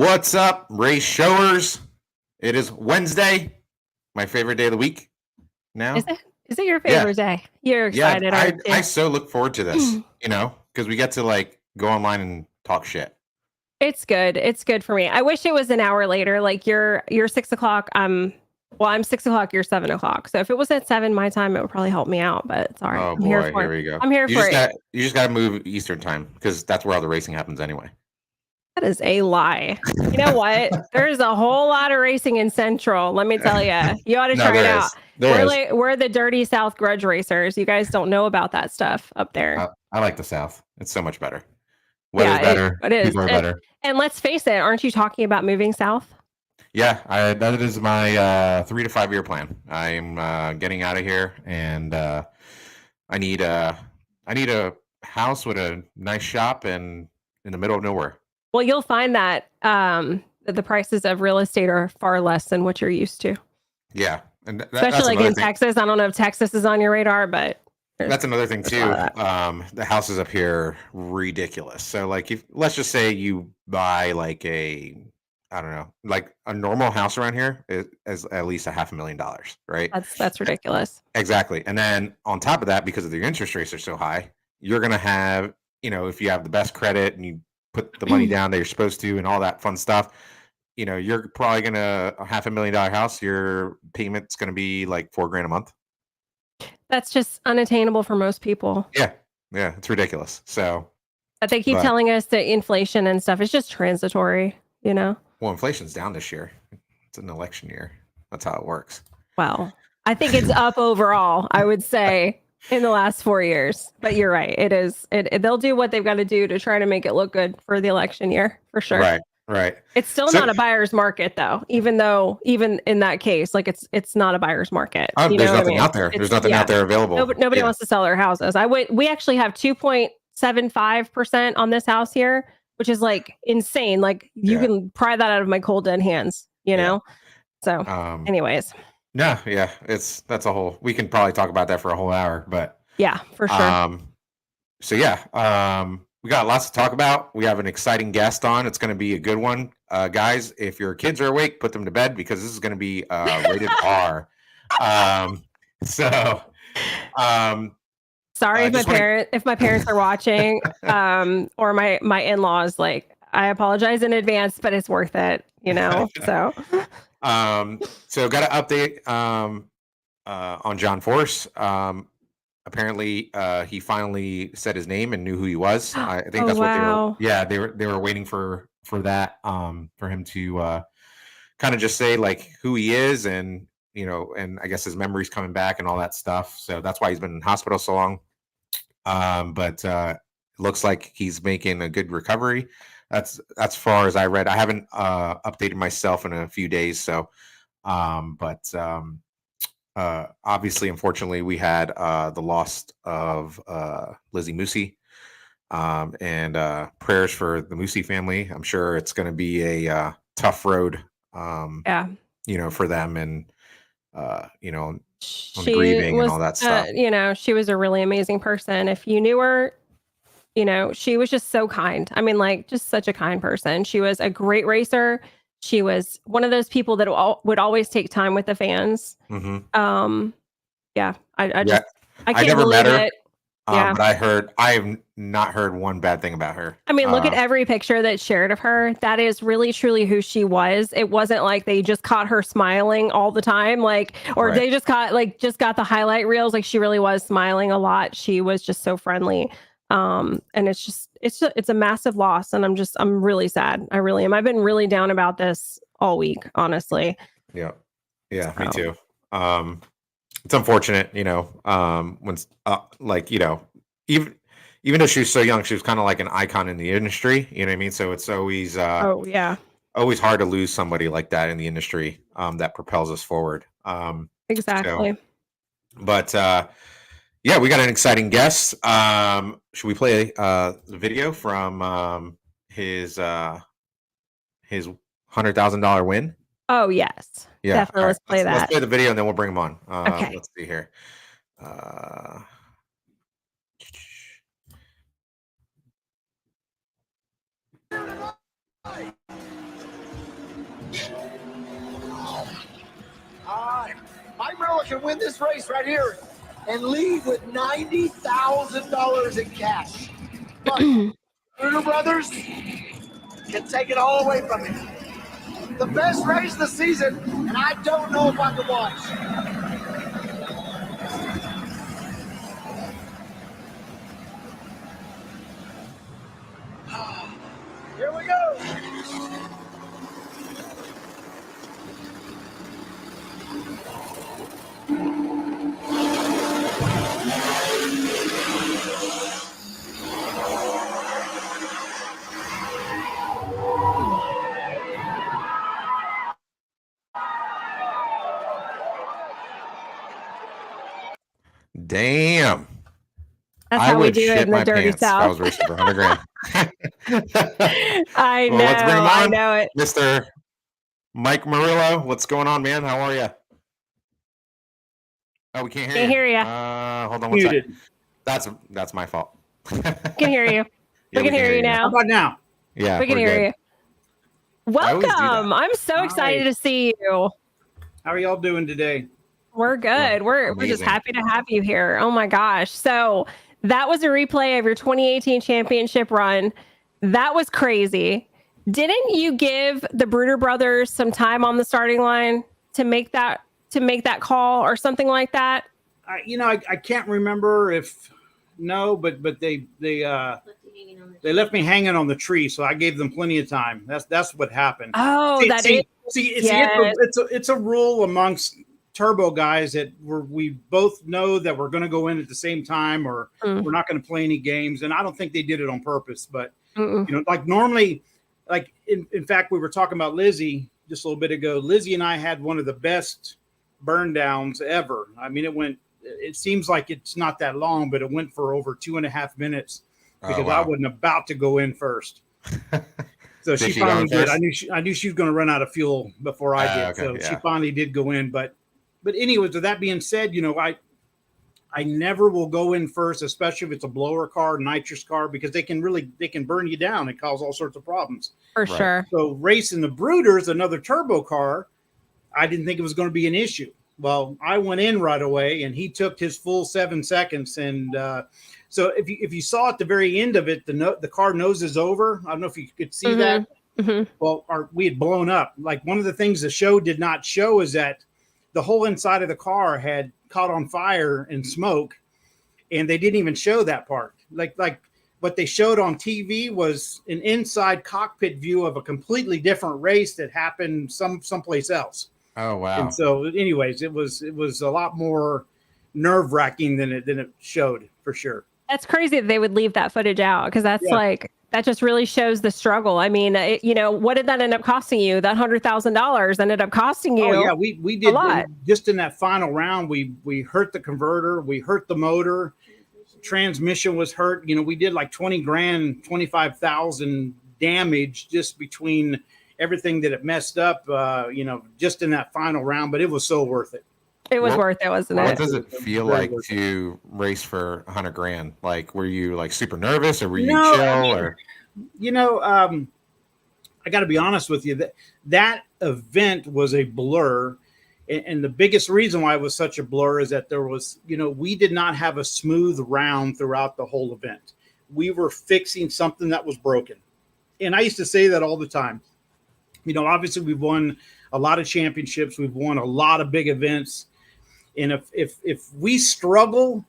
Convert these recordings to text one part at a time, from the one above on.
What's up, race showers? It is Wednesday, my favorite day of the week Is now. it? Is it your Yeah, favorite day? You're yeah. excited, I aren't I you? so look forward to this, because we get to like go online and talk shit. It's good. It's good for me. I wish it was an hour later. Like you're 6 o'clock. I'm 6 o'clock. You're 7 o'clock. So if it was at 7 my time, it would probably help me out. But it's all right. Oh I'm here boy, for here it. we go. I'm here You for just it. got you just got to move Eastern time because that's where all the racing happens anyway. That is a lie. You know what? There's a whole lot of racing in Central. Let me tell you. You ought to No, try it there out. is. There is. We're the dirty South grudge racers. You guys don't know about that stuff up there. I like the South. It's so much better. Weather's Yeah, better. it is. People are better. And let's face it, aren't you talking about moving south? Yeah, that is my 3 to 5 year plan. I'm getting out of here, and I need a I need a house with a nice shop and in the middle of nowhere. Well, you'll find that that the prices of real estate are far less than what you're used to, Yeah, and especially that's like another in thing. Texas. I don't know if Texas is on your radar, but That's another thing there's a lot too. of that. The houses up here are ridiculous. So like, if let's just say you buy like I don't know, like a normal house around here is at least $500,000, right? That's ridiculous. Exactly. And then on top of that, because of the interest rates are so high, you're going to have, if you have the best credit and you put the money down that you're supposed to and all that fun stuff, you're probably going to a $500,000 house. Your payment's going to be like 4 grand a month. That's just unattainable for most people. Yeah. Yeah. It's ridiculous. So, But they keep but telling us that inflation and stuff is just transitory, you know? well, inflation's down this year. It's an election year. That's how it works. Well, I think it's up overall, I would say, in the last 4 years. But you're right. It is. They'll do what they've got to do to try to make it look good for the election year, for sure. Right. Right. It's still So, not a buyer's market though, even in that case, like it's not a buyer's market. You know there's what I nothing mean? out there. There's It's nothing out there available. nobody Yeah. wants to sell their houses. We actually have 2.75% on this house here, which is like insane. Like you Yeah. can pry that out of my cold dead hands, you Yeah. know? So anyways. No, yeah, that's a whole. We can probably talk about that for a whole hour, but Yeah, for sure. so yeah, we got lots to talk about. We have an exciting guest on. It's going to be a good one, guys. If your kids are awake, put them to bed because this is going to be rated R. So, Sorry if my parents are watching, or my in-laws, like I apologize in advance, but it's worth it, you know. So so got an update on John Force. Apparently, he finally said his name and knew who he was. I think Oh, that's what they were. wow. Yeah, they were waiting for that. For him to kind of just say like who he is, and and I guess his memory's coming back and all that stuff. So that's why he's been in hospital so long. But it looks like he's making a good recovery. That's far as I read. I haven't updated myself in a few days, so obviously, unfortunately, we had the loss of Lizzie Moosey, and prayers for the Moosey family. I'm sure it's going to be a tough road, yeah. for them, and on the She grieving and was, all that stuff. she was a really amazing person. If you knew her, she was just so kind. I mean, like, just such a kind person. She was a great racer. She was one of those people that would always take time with the fans. Mm-hmm. Yeah, I Yeah, just, I I can't never met believe her, it. Yeah. but I have not heard one bad thing about her. I mean, look at every picture that's shared of her. That is really, truly who she was. It wasn't like they just caught her smiling all the time, like, or Right. they just got the highlight reels. Like she really was smiling a lot. She was just so friendly. And it's a massive loss. And I'm really sad. I really am. I've been really down about this all week, honestly. Yeah, yeah, me So, too. It's unfortunate, when like even though she was so young, she was kind of like an icon in the industry. You know what I mean? So it's always oh yeah, always hard to lose somebody like that in the industry that propels us forward. So, exactly. but yeah, we got an exciting guest. Should we play the video from his $100,000 win? Oh yes, Yeah. definitely. All right. Let's play Let's that. play the video and then we'll bring him on. Okay. Let's see here. Uh, All right. Mike Murillo can win this race right here and leave with $90,000 in cash. But Bruder Brothers can take it all away from him. The best race of the season, and I don't know if I can watch. Here we go. Damn. That's I how we would do it shit in the my dirty pants if I South. was racing for 100 grand. I know. Well, let's bring him I on. know it. Mr. Mike Murillo, what's going on, man? How are you? Oh, we can't hear Can't you. hear you. Hold on one second. That's my fault. Can hear you. Yeah, we can hear you now. How about now? Yeah, we can we're hear good. you. I always do that. Welcome. I'm so excited to see you. How are y'all doing today? We're good. We're just amazing. happy to have you here. Oh my gosh. So that was a replay of your 2018 championship run. That was crazy. Didn't you give the Bruder brothers some time on the starting line to make that call or something like that? I can't remember but they left me hanging on the tree, so I gave them plenty of time. That's what happened. Oh, It's a rule amongst turbo guys that we both know that we're going to go in at the same time, or we're not going to play any games. And I don't think they did it on purpose, but like normally, like in fact, we were talking about Lizzie just a little bit ago. Lizzie and I had one of the best burn downs ever. I mean, it seems like it's not that long, but it went for over 2.5 minutes because I wasn't about to go in first. So she finally did. I knew she was going to run out of fuel before I did. Okay, she finally did go in. But anyways, with that being said, I never will go in first, especially if it's a blower car, nitrous car, because they can burn you down and cause all sorts of problems. For sure. So racing the Brooders, another turbo car, I didn't think it was going to be an issue. Well, I went in right away, and he took his full 7 seconds. And so if you saw at the very end of it, the car noses over. I don't know if you could see that. Mm-hmm. Well, we had blown up. Like, one of the things the show did not show is that the whole inside of the car had caught on fire and smoke, and they didn't even show that part. Like what they showed on TV was an inside cockpit view of a completely different race that happened someplace else. Oh wow! And so, anyways, it was a lot more nerve-wracking than it showed, for sure. That's crazy that they would leave that footage out, because that's that just really shows the struggle. I mean, what did that end up costing you? That $100,000 ended up costing you. Oh yeah, we did a lot. Just in that final round. We hurt the converter, we hurt the motor, transmission was hurt. We did like 20 grand, 25,000 damage just between everything that it messed up, just in that final round, but it was so worth it. It was worth it, wasn't it? What does it feel like to race for 100 grand? Like, were you like super nervous, or were you chill? I got to be honest with you, that event was a blur. And the biggest reason why it was such a blur is that there was, we did not have a smooth round throughout the whole event. We were fixing something that was broken. And I used to say that all the time. Obviously we've won a lot of championships. We've won a lot of big events. And if we struggle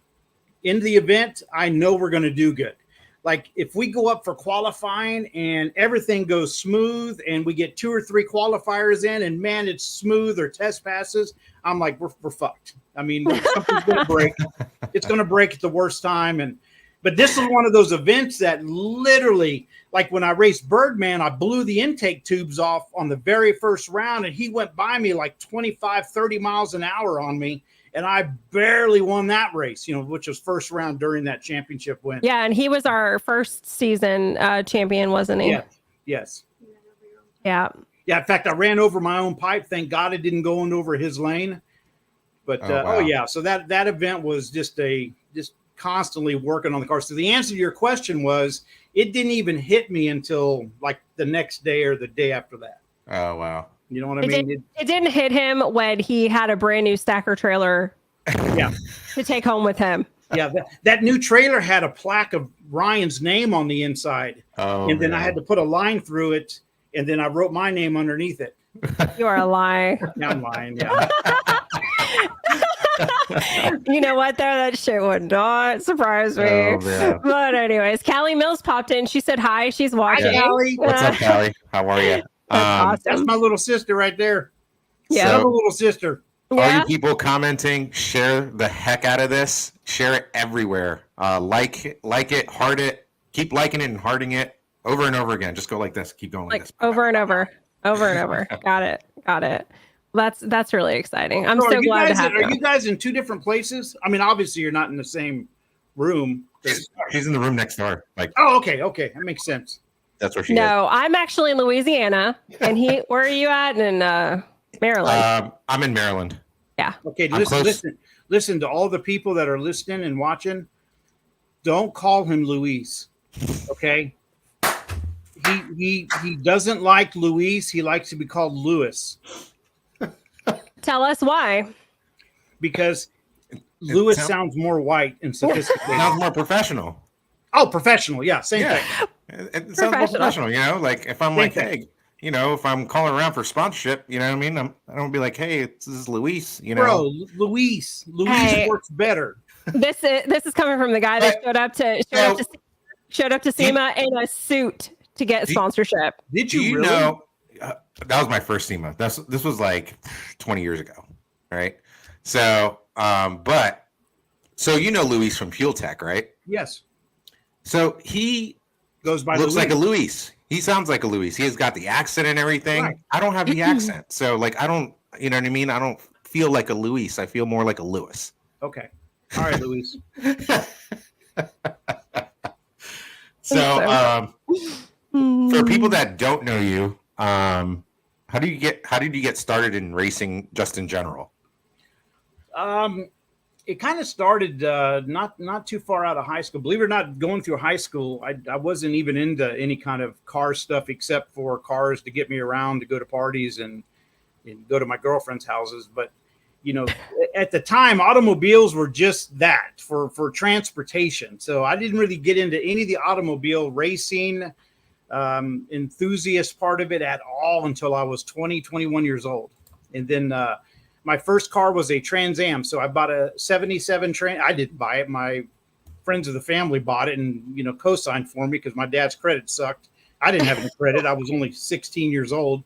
in the event, I know we're going to do good. Like, if we go up for qualifying and everything goes smooth and we get 2 or 3 qualifiers in and man, it's smooth, or test passes, I'm like, we're fucked. I mean, something's going to break. It's going to break at the worst time. But this is one of those events that literally, like when I raced Birdman, I blew the intake tubes off on the very first round, and he went by me like 25, 30 miles an hour on me. And I barely won that race, which was first round during that championship win. Yeah, and he was our first season champion, wasn't he? Yes. Yeah. Yeah, in fact, I ran over my own pipe. Thank God it didn't go over his lane. But, wow. So that event was just constantly working on the car. So the answer to your question was, it didn't even hit me until like the next day or the day after that. Oh, wow. You know what I mean? It didn't hit him when he had a brand new stacker trailer Yeah. to take home with him. Yeah, that new trailer had a plaque of Ryan's name on the inside. Oh, and then man. I had to put a line through it, and then I wrote my name underneath it. You are a lie. Yeah, I'm lying, yeah. You know what, though? That shit would not surprise me. Oh, man. But anyways, Callie Mills popped in. She said hi. She's watching. Hi, Callie. What's up, Callie? How are you? That's That's awesome. my little sister right there. Yeah. Another little sister. All Yeah. you people commenting, share the heck out of this. Share it everywhere. Like it, heart it. Keep liking it and hearting it over and over again. Just go like this. Keep going like Like this. over and over. Over and over. Got it. That's really exciting. I'm so glad to have Are you. you guys in two different places? I mean, obviously you're not in the same room. She's in the room next door. Like, Oh, okay, that makes sense. that's where she is. No, I'm actually in Louisiana, and where are you at? In Maryland. I'm in Maryland. Okay, I'm close. listen to all the people that are listening and watching. Don't call him Luis. Okay. He doesn't like Luis. He likes to be called Lewis Tell us why. because Lewis sounds- sounds more white and sophisticated. Sounds more professional. Oh, professional. Yeah, same Yeah. thing. It sounds more Professional. professional, you know? Like if I'm Same like, thing. hey, you know, if I'm calling around for sponsorship, you know what I mean? I don't be like, hey, this is Luis, you know? Bro, Luis Hey. works better. This is coming from the guy that showed up to SEMA in a suit to get Do- sponsorship. Did Do you really? know that was my first SEMA? This was like 20 years ago, right? So, so you know Luis from Fuel Tech, right? Yes. So he Goes by looks Luis. like a Luis. He sounds like a Luis. He has got the accent and everything. Right. I don't have the accent, so like I don't, you know what I mean? I don't feel like a Luis. I feel more like a Lewis. Okay. All right, Luis. So, for people that don't know you, how did you get started in racing just in general? It kind of started not too far out of high school. Believe it or not, going through high school, I wasn't even into any kind of car stuff except for cars to get me around to go to parties and go to my girlfriend's houses. But you know, at the time, automobiles were just that for transportation. So I didn't really get into any of the automobile racing enthusiast part of it at all until I was 21 years old. And then my first car was a Trans Am. So I bought a 77 I didn't buy it. My friends of the family bought it and, you know, co-signed for me because my dad's credit sucked. I didn't have any credit. I was only 16 years old.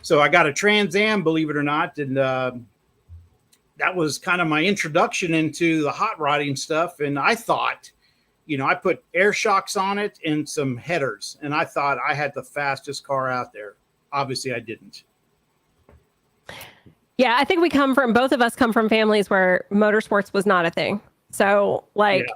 So I got a Trans Am, believe it or not. And that was kind of my introduction into the hot rodding stuff. And I thought, you know, I put air shocks on it and some headers. And I thought I had the fastest car out there. Obviously, I didn't. Yeah, I think both of us come from families where motorsports was not a thing. So, like, Yeah.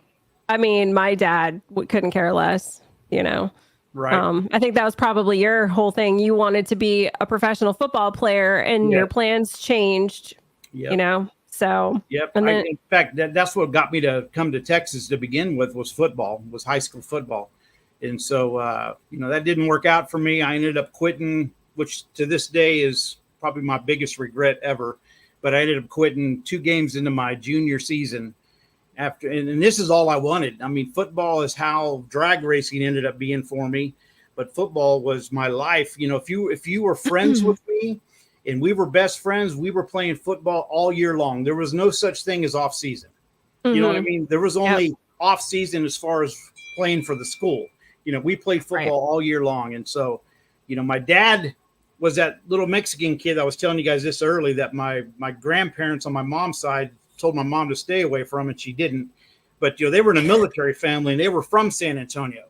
I mean, my dad couldn't care less, you know. Right. I think that was probably your whole thing. You wanted to be a professional football player, and Yeah. your plans changed, Yep. you know. So, Yep. and then- In fact, that's what got me to come to Texas to begin with was high school football. And so, you know, that didn't work out for me. I ended up quitting, which to this day is probably my biggest regret ever. But I ended up quitting 2 games into my junior season after, and this is all I wanted. I mean, football is how drag racing ended up being for me, but football was my life. You know, if you were friends with me and we were best friends, we were playing football all year long. There was no such thing as off season. You know what I mean? There was only off season as far as playing for the school. You know, we played football all year long. And so, you know, my dad was that little Mexican kid. I was telling you guys this early that my grandparents on my mom's side told my mom to stay away from, and she didn't. But, you know, they were in a military family and they were from San Antonio.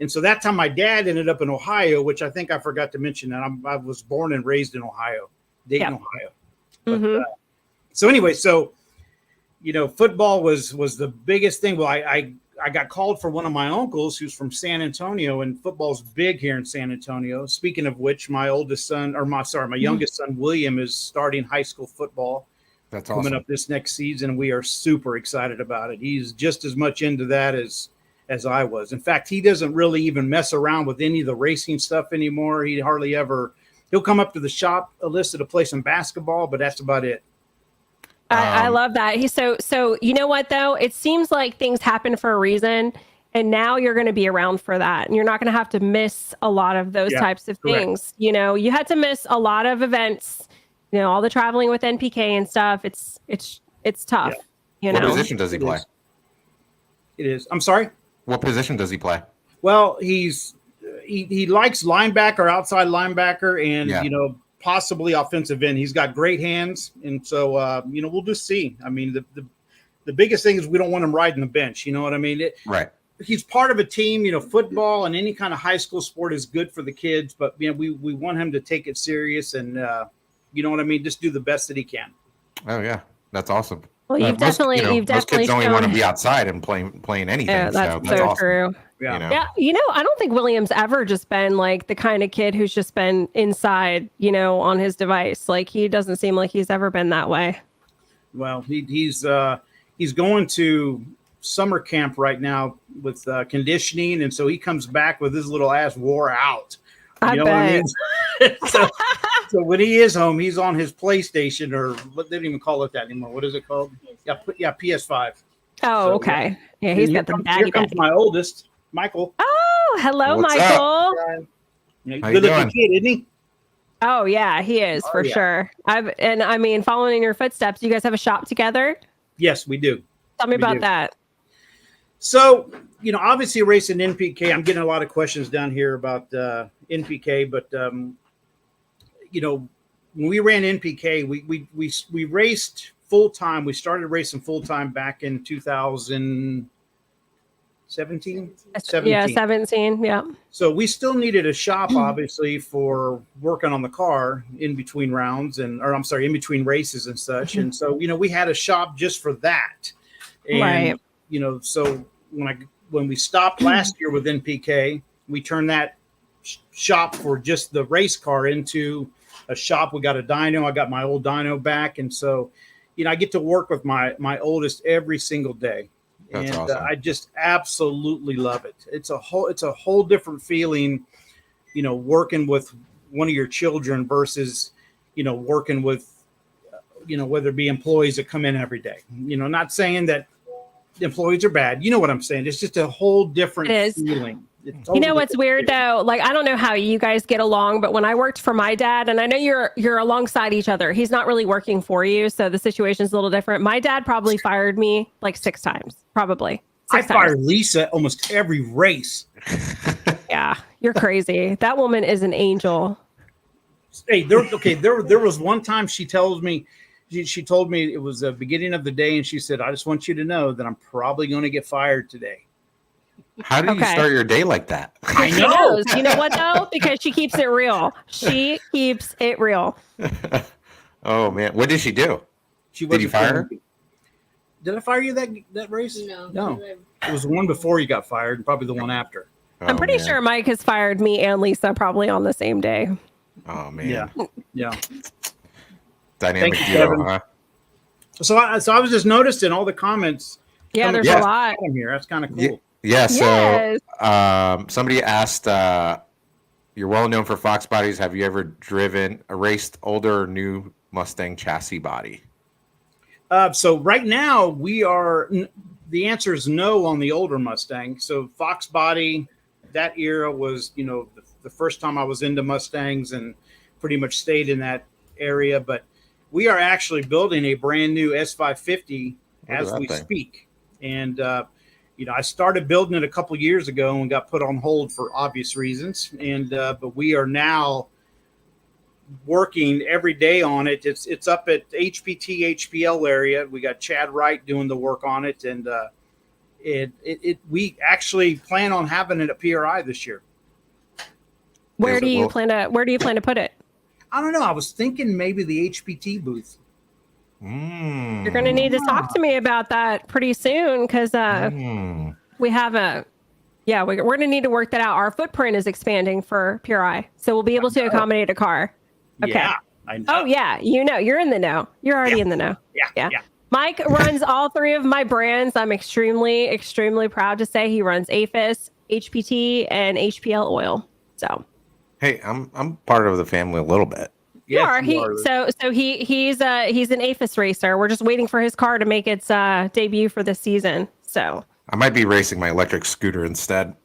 And so that time my dad ended up in Ohio, which I think I forgot to mention that I was born and raised in Ohio, Dayton, Ohio. But, so anyway, so, you know, football was the biggest thing. Well, I got called for one of my uncles who's from San Antonio, and football's big here in San Antonio. Speaking of which, my youngest son, William, is starting high school football. That's coming awesome. up this next season. We are super excited about it. He's just as much into that as I was. In fact, he doesn't really even mess around with any of the racing stuff anymore. He hardly ever He'll come up to the shop, Alyssa, to play some basketball, but that's about it. I love that. He's so you know what though? It seems like things happen for a reason. And now you're going to be around for that. And you're not going to have to miss a lot of those types of things. You know, you had to miss a lot of events, you know, all the traveling with NPK and stuff. It's tough. You know, what position does he play? It is. I'm sorry? What position does he play? Well, he likes linebacker, outside linebacker, and, you know, possibly offensive end. He's got great hands. And so, you know, we'll just see. I mean, the biggest thing is we don't want him riding the bench. You know what I mean? Right. He's part of a team. You know, football and any kind of high school sport is good for the kids, but you know, we want him to take it serious and you know what I mean, just do the best that he can. Oh yeah, that's awesome. Well, you've definitely most kids only want to be outside and playing anything. Yeah, that's so awesome. true. Yeah. You know? Yeah, you know, I don't think William's ever just been like the kind of kid who's just been inside, you know, on his device. Like he doesn't seem like he's ever been that way. Well, he's going to summer camp right now with conditioning, and so he comes back with his little ass wore out. You know what I mean? so when he is home, he's on his PlayStation, or what, they don't even call it that anymore. What is it called? Yeah, PS5. Oh, so, okay. Yeah, he's got the baddie. Here comes my oldest, Michael. Oh, hello, What's Michael. Yeah, How good you looking doing? kid, isn't he? Oh yeah, he is for sure. I mean, following in your footsteps. You guys have a shop together. Yes, we do. Tell me We about do. that. So, you know, obviously racing NPK, I'm getting a lot of questions down here about NPK, but, you know, when we ran NPK, we raced full time. We started racing full time back in 2017. Yeah, 17. Yeah. So we still needed a shop, obviously, for working on the car in between rounds in between races and such. And so, you know, we had a shop just for that. And, Right. you know, so when we stopped last year with NPK, we turned that shop for just the race car into a shop. We got a dyno. I got my old dyno back. And so, you know, I get to work with my oldest every single day. That's and awesome. I just absolutely love it. It's a whole different feeling, you know, working with one of your children versus, you know, working with, you know, whether it be employees that come in every day. You know, not saying that employees are bad. You know what I'm saying? It's just a whole different feeling. You know what's weird though? Like, I don't know how you guys get along, but when I worked for my dad, and I know you're alongside each other, he's not really working for you, so the situation's a little different. My dad probably fired me like 6 times, probably. I fired Lisa almost every race. Yeah, you're crazy. That woman is an angel. Hey, there was one time she told me it was the beginning of the day, and she said, "I just want you to know that I'm probably going to get fired today." How do you start your day like that? I She know. knows. You know what though? Because she keeps it real. She keeps it real. Oh man, what did she do? Did you fire her? Did I fire you that race? No. It was the one before you got fired, and probably the one after. I'm pretty sure Mike has fired me and Lisa probably on the same day. Oh man. Yeah. Dynamic Thank you, duo, Kevin. huh? So I was just noticing all the comments. Yeah, there's Yeah. a lot. From here. That's kind of cool. Yeah, so Yes. somebody asked, you're well known for Fox bodies. Have you ever raced older or new Mustang chassis body? So right now the answer is no on the older Mustang. So Fox body, that era was, you know, the first time I was into Mustangs and pretty much stayed in that area. But we are actually building a brand new S550 as we speak. And, you know, I started building it a couple years ago and got put on hold for obvious reasons. And but we are now working every day on it. It's up at HPT HPL area. We got Chad Wright doing the work on it, and we actually plan on having it at PRI this year. Where do you plan to put it? I don't know. I was thinking maybe the HPT booth. You're going to need to talk to me about that pretty soon because we have we're going to need to work that out. Our footprint is expanding for PRI, so we'll be able to accommodate a car. Okay. Yeah, I know. Oh yeah, you know, you're in the know. You're already in the know. Yeah. Mike runs all 3 of my brands. I'm extremely, extremely proud to say he runs APHIS, HPT, and HPL oil. So Hey, I'm part of the family a little bit. You are. you are. He's an APHIS racer. We're just waiting for his car to make its debut for this season. So. I might be racing my electric scooter instead.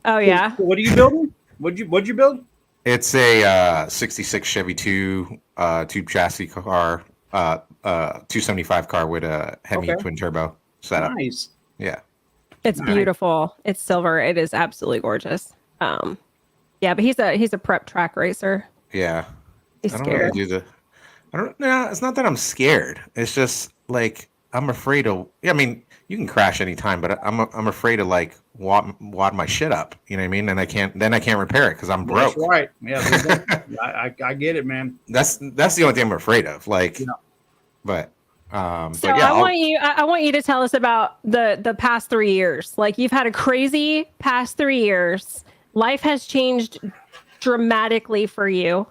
Oh yeah. What are you building? What'd you build? It's a 66 Chevy 2 tube chassis car, 275 car with a Hemi twin turbo setup. Nice. Yeah. It's beautiful. It's silver. It is absolutely gorgeous. Yeah, but he's a prep track racer. Yeah. He's I don't scared. really do the. I don't. No, it's not that I'm scared. It's just like I'm afraid of. Yeah, I mean, you can crash anytime, but I'm afraid to like wad my shit up. You know what I mean? And I can't repair it because I'm broke. That's right. Yeah, I get it, man. That's the only thing I'm afraid of. Like, Yeah. but So but yeah, I want you to tell us about the past 3 years. Like you've had a crazy past 3 years. Life has changed dramatically for you.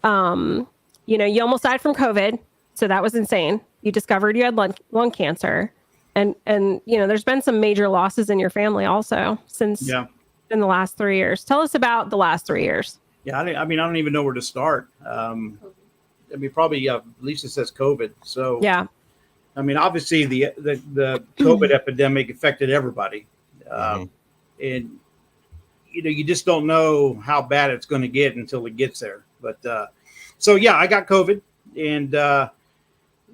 You know, you almost died from COVID, so that was insane. You discovered you had lung cancer, and you know, there's been some major losses in your family also since in the last 3 years. Tell us about the last 3 years. Yeah, I mean, I don't even know where to start. I mean, probably Lisa says COVID. So Yeah. I mean, obviously the COVID epidemic affected everybody, and you know, you just don't know how bad it's going to get until it gets there. But so yeah, I got COVID, and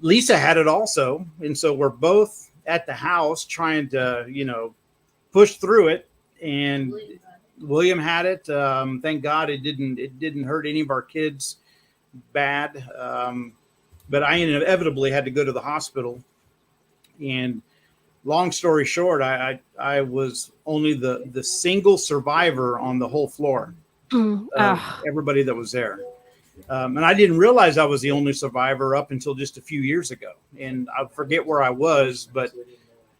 Lisa had it also, and so we're both at the house trying to, you know, push through it. And William had it. Thank God it didn't hurt any of our kids bad. But I inevitably had to go to the hospital. And long story short, I was only the single survivor on the whole floor. Everybody that was there. And I didn't realize I was the only survivor up until just a few years ago. And I forget where I was, but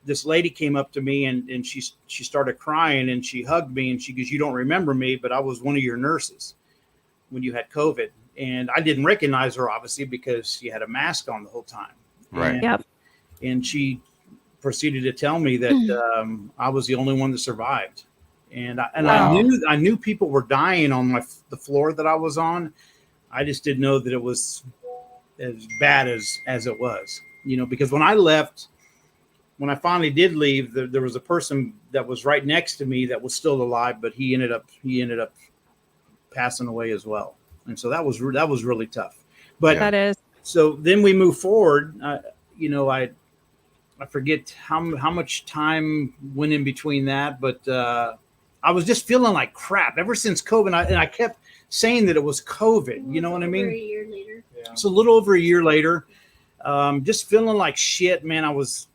this lady came up to me and she started crying and she hugged me and she goes, "You don't remember me, but I was one of your nurses when you had COVID." And I didn't recognize her, obviously, because she had a mask on the whole time. right. And she proceeded to tell me that I was the only one that survived. And I knew people were dying on the floor that I was on. I just didn't know that it was as bad as it was, you know, because when I left, when I finally did leave, there was a person that was right next to me that was still alive, but he ended up passing away as well. And so that was really tough. But That is. so then we move forward. You know, I forget how much time went in between that, but I was just feeling like crap ever since COVID. And I kept saying that it was COVID. You know what I mean? A year later. Yeah. So a little over a year later, just feeling like shit, man. I was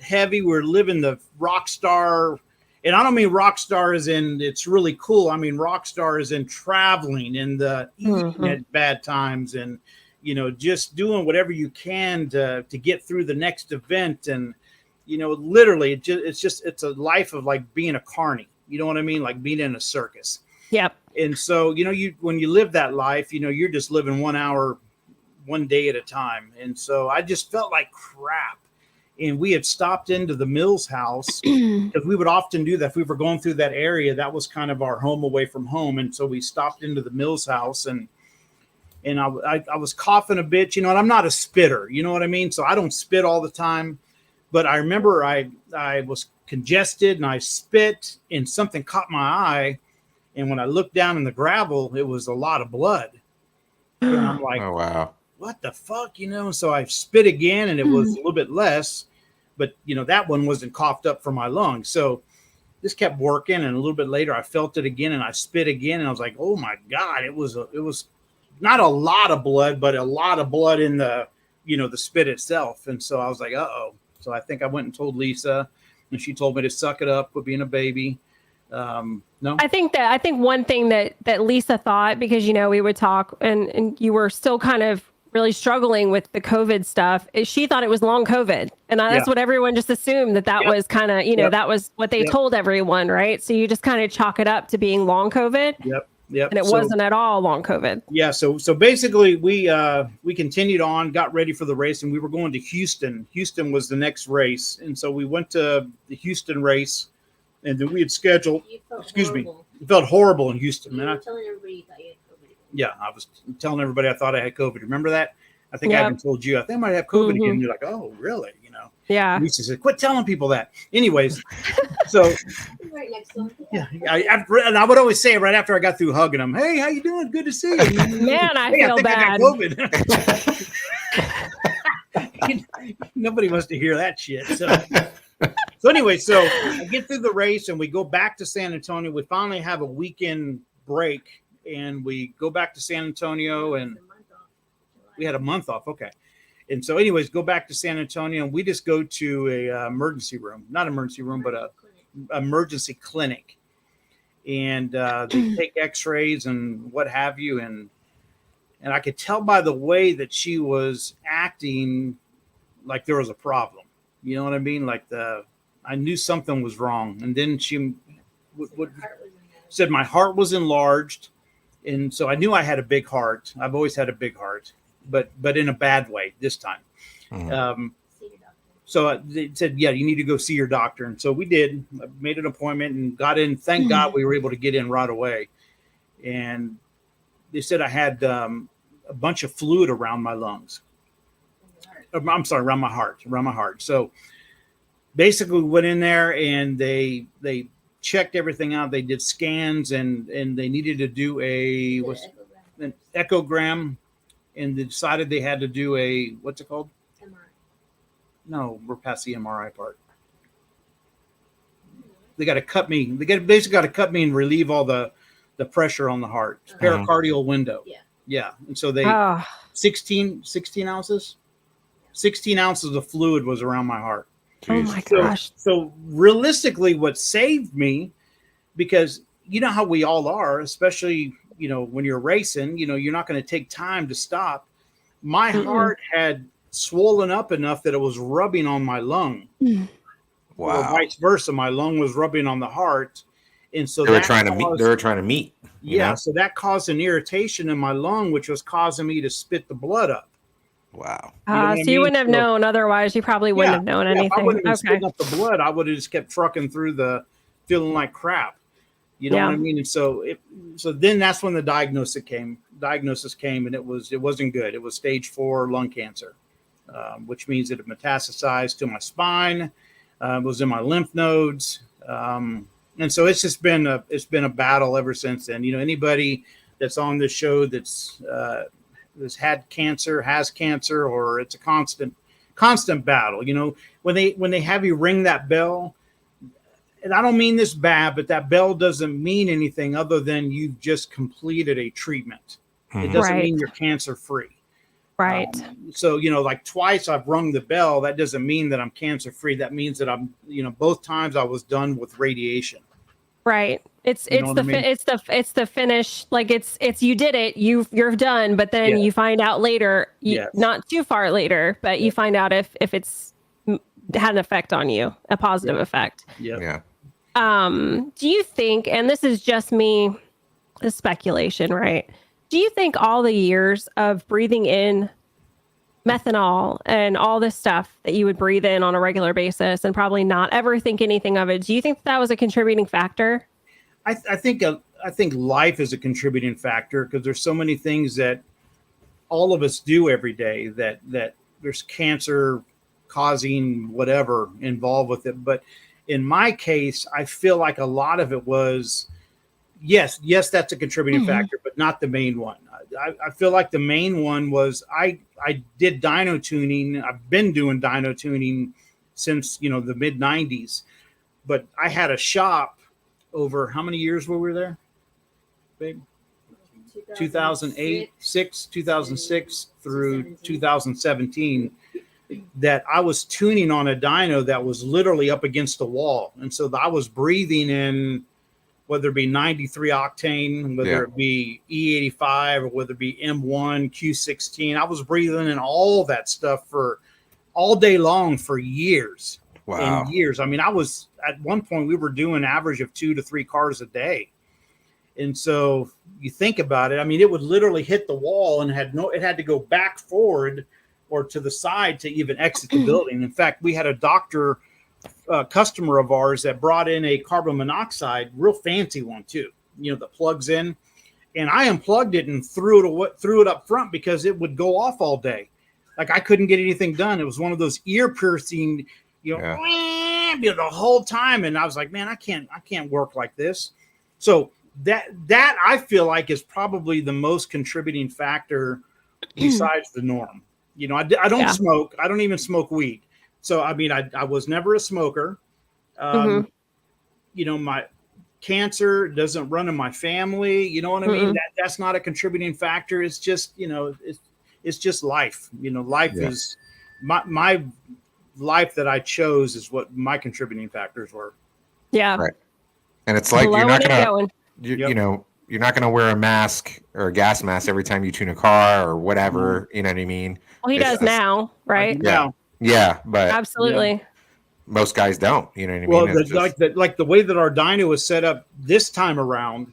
heavy. We're living the rock star. And I don't mean rock star as in it's really cool. I mean rock star as in traveling and eating at bad times and, you know, just doing whatever you can to get through the next event. And, you know, literally it's a life of like being a carny. You know what I mean? Like being in a circus. Yep. And so, you know, when you live that life, you know, you're just living 1 hour, one day at a time. And so I just felt like crap. And we had stopped into the Mills house because we would often do that. If we were going through that area, that was kind of our home away from home. And so we stopped into the Mills house and I was coughing a bit, you know, and I'm not a spitter, you know what I mean? So I don't spit all the time. But I remember I was congested and I spit and something caught my eye. And when I looked down in the gravel, it was a lot of blood. And I'm like, Oh wow. what the fuck, you know? So I spit again and it was a little bit less, but you know, that one wasn't coughed up from my lungs. So this kept working. And a little bit later I felt it again and I spit again. And I was like, oh my God, it was not a lot of blood, but a lot of blood in the, you know, the spit itself. And so I was like, uh-oh. So I think I went and told Lisa and she told me to suck it up with being a baby. No, I think one thing that Lisa thought, because, you know, we would talk and you were still kind of really struggling with the COVID stuff, is she thought it was long COVID. And that's what everyone just assumed that was kind of, you know, that was what they told everyone. Right. So you just kind of chalk it up to being long COVID. Yep. And it wasn't at all long COVID. Yeah. So basically we continued on, got ready for the race, and we were going to Houston. Houston was the next race. And so we went to the Houston race, and then we had scheduled, It felt horrible in Houston, man. You were telling everybody you thought you had COVID. Yeah, I was telling everybody I thought I had COVID. Remember that? I think I Yep. haven't told you. I think I might have COVID Mhm. again. You're like, oh, really? You know. Yeah. Lisa said, quit telling people that. Anyways, so Right next to him. yeah, and I would always say it right after I got through hugging them. Hey, how you doing? Good to see you. Man, I Hey, feel think bad. I got COVID. Nobody wants to hear that shit. So anyway, so I get through the race and we go back to San Antonio. We finally have a weekend break and we go back to San Antonio and we had a month off. Okay. And so anyways, go back to San Antonio and we just go to a emergency room, not emergency room, but a emergency clinic. And they take x-rays and what have you. And I could tell by the way that she was acting like there was a problem. You know what I mean? Like I knew something was wrong. And then she said my heart was enlarged. And so I knew I had a big heart. I've always had a big heart, but in a bad way this time. Mhm. So they said, yeah, you need to go see your doctor. And so we did. I made an appointment and got in. Thank God we were able to get in right away. And they said I had a bunch of fluid around my lungs. I'm sorry, around my heart. So basically we went in there and they checked everything out. They did scans and they needed to do an echogram, and they decided they had to do a, what's it called? MRI. No, we're past the MRI part. They got to cut me. Basically got to cut me and relieve all the pressure on the heart. Pericardial window. Yeah. Yeah. And so they, Oh, 16 ounces? 16 ounces of fluid was around my heart. oh my gosh. So realistically, what saved me, because you know how we all are, especially, you know, when you're racing, you know, you're not going to take time to stop. My heart had swollen up enough that it was rubbing on my lung. Or Wow. vice versa. My lung was rubbing on the heart. And so They were that trying to meet. caused- They were trying to meet. you Yeah. know? So that caused an irritation in my lung, which was causing me to spit the blood up. Wow. You know what I So you mean? wouldn't have So- known otherwise. You probably wouldn't have known Yeah, if I anything. wouldn't have been Okay. spitting up the blood, I would have just kept trucking through feeling like crap. You know Yeah. what I mean? And so then that's when the diagnosis came, and it wasn't good. It was stage 4 lung cancer, which means it had metastasized to my spine. It was in my lymph nodes. And so it's just been a battle ever since then. You know, anybody that's on this show that's had cancer, has cancer, or it's a constant battle. You know, when they have you ring that bell, and I don't mean this bad, but that bell doesn't mean anything other than you've just completed a treatment. It Mhm. doesn't Right. mean you're cancer free. Right. So, you know, like twice I've rung the bell. That doesn't mean that I'm cancer free. That means that I'm, you know, both times I was done with radiation. Right. It's You know it's what I the mean? it's the finish. Like it's you did it. You're done. But then Yeah. you find out later, Yes. not too far later, but you find out if it's had an effect on you, a positive effect. Yeah. Yeah. Do you think, and this is just me, a speculation, right? Do you think all the years of breathing in methanol and all this stuff that you would breathe in on a regular basis and probably not ever think anything of it, do you think that was a contributing factor? I think life is a contributing factor because there's so many things that all of us do every day that there's cancer causing whatever involved with it. But in my case, I feel like a lot of it was, yes, that's a contributing factor, but not the main one. I feel like the main one was I did dyno tuning. I've been doing dyno tuning since, you know, the mid 90s, but I had a shop over how many years were we there, babe? 2006 through 2017, that I was tuning on a dyno that was literally up against the wall. And so I was breathing in, whether it be 93 octane, whether it be E85, or whether it be M1, Q16. I was breathing in all that stuff for all day long for years. Wow. And years. I mean, I was at one point we were doing average of 2 to 3 cars a day. And so you think about it, I mean, it would literally hit the wall and it had to go back forward or to the side to even exit the building. In fact, we had a customer of ours that brought in a carbon monoxide, real fancy one too. that plugs in, and I unplugged it and threw it up front because it would go off all day. Like I couldn't get anything done. It was one of those ear piercing, the whole time. And I was like, man, I can't work like this. So that I feel like is probably the most contributing factor besides the norm. I don't smoke. I don't even smoke weed. So, I mean, I was never a smoker. My cancer doesn't run in my family. You know what I mean? That's not a contributing factor. It's just, it's just life. Life is my life that I chose is what my contributing factors were. Yeah. Right. And it's like you're not gonna wear a mask or a gas mask every time you tune a car or whatever. You know what I mean? Well, he does now, right? Yeah, but absolutely. Most guys don't. You know what I mean? Well, like the way that our dyno is set up this time around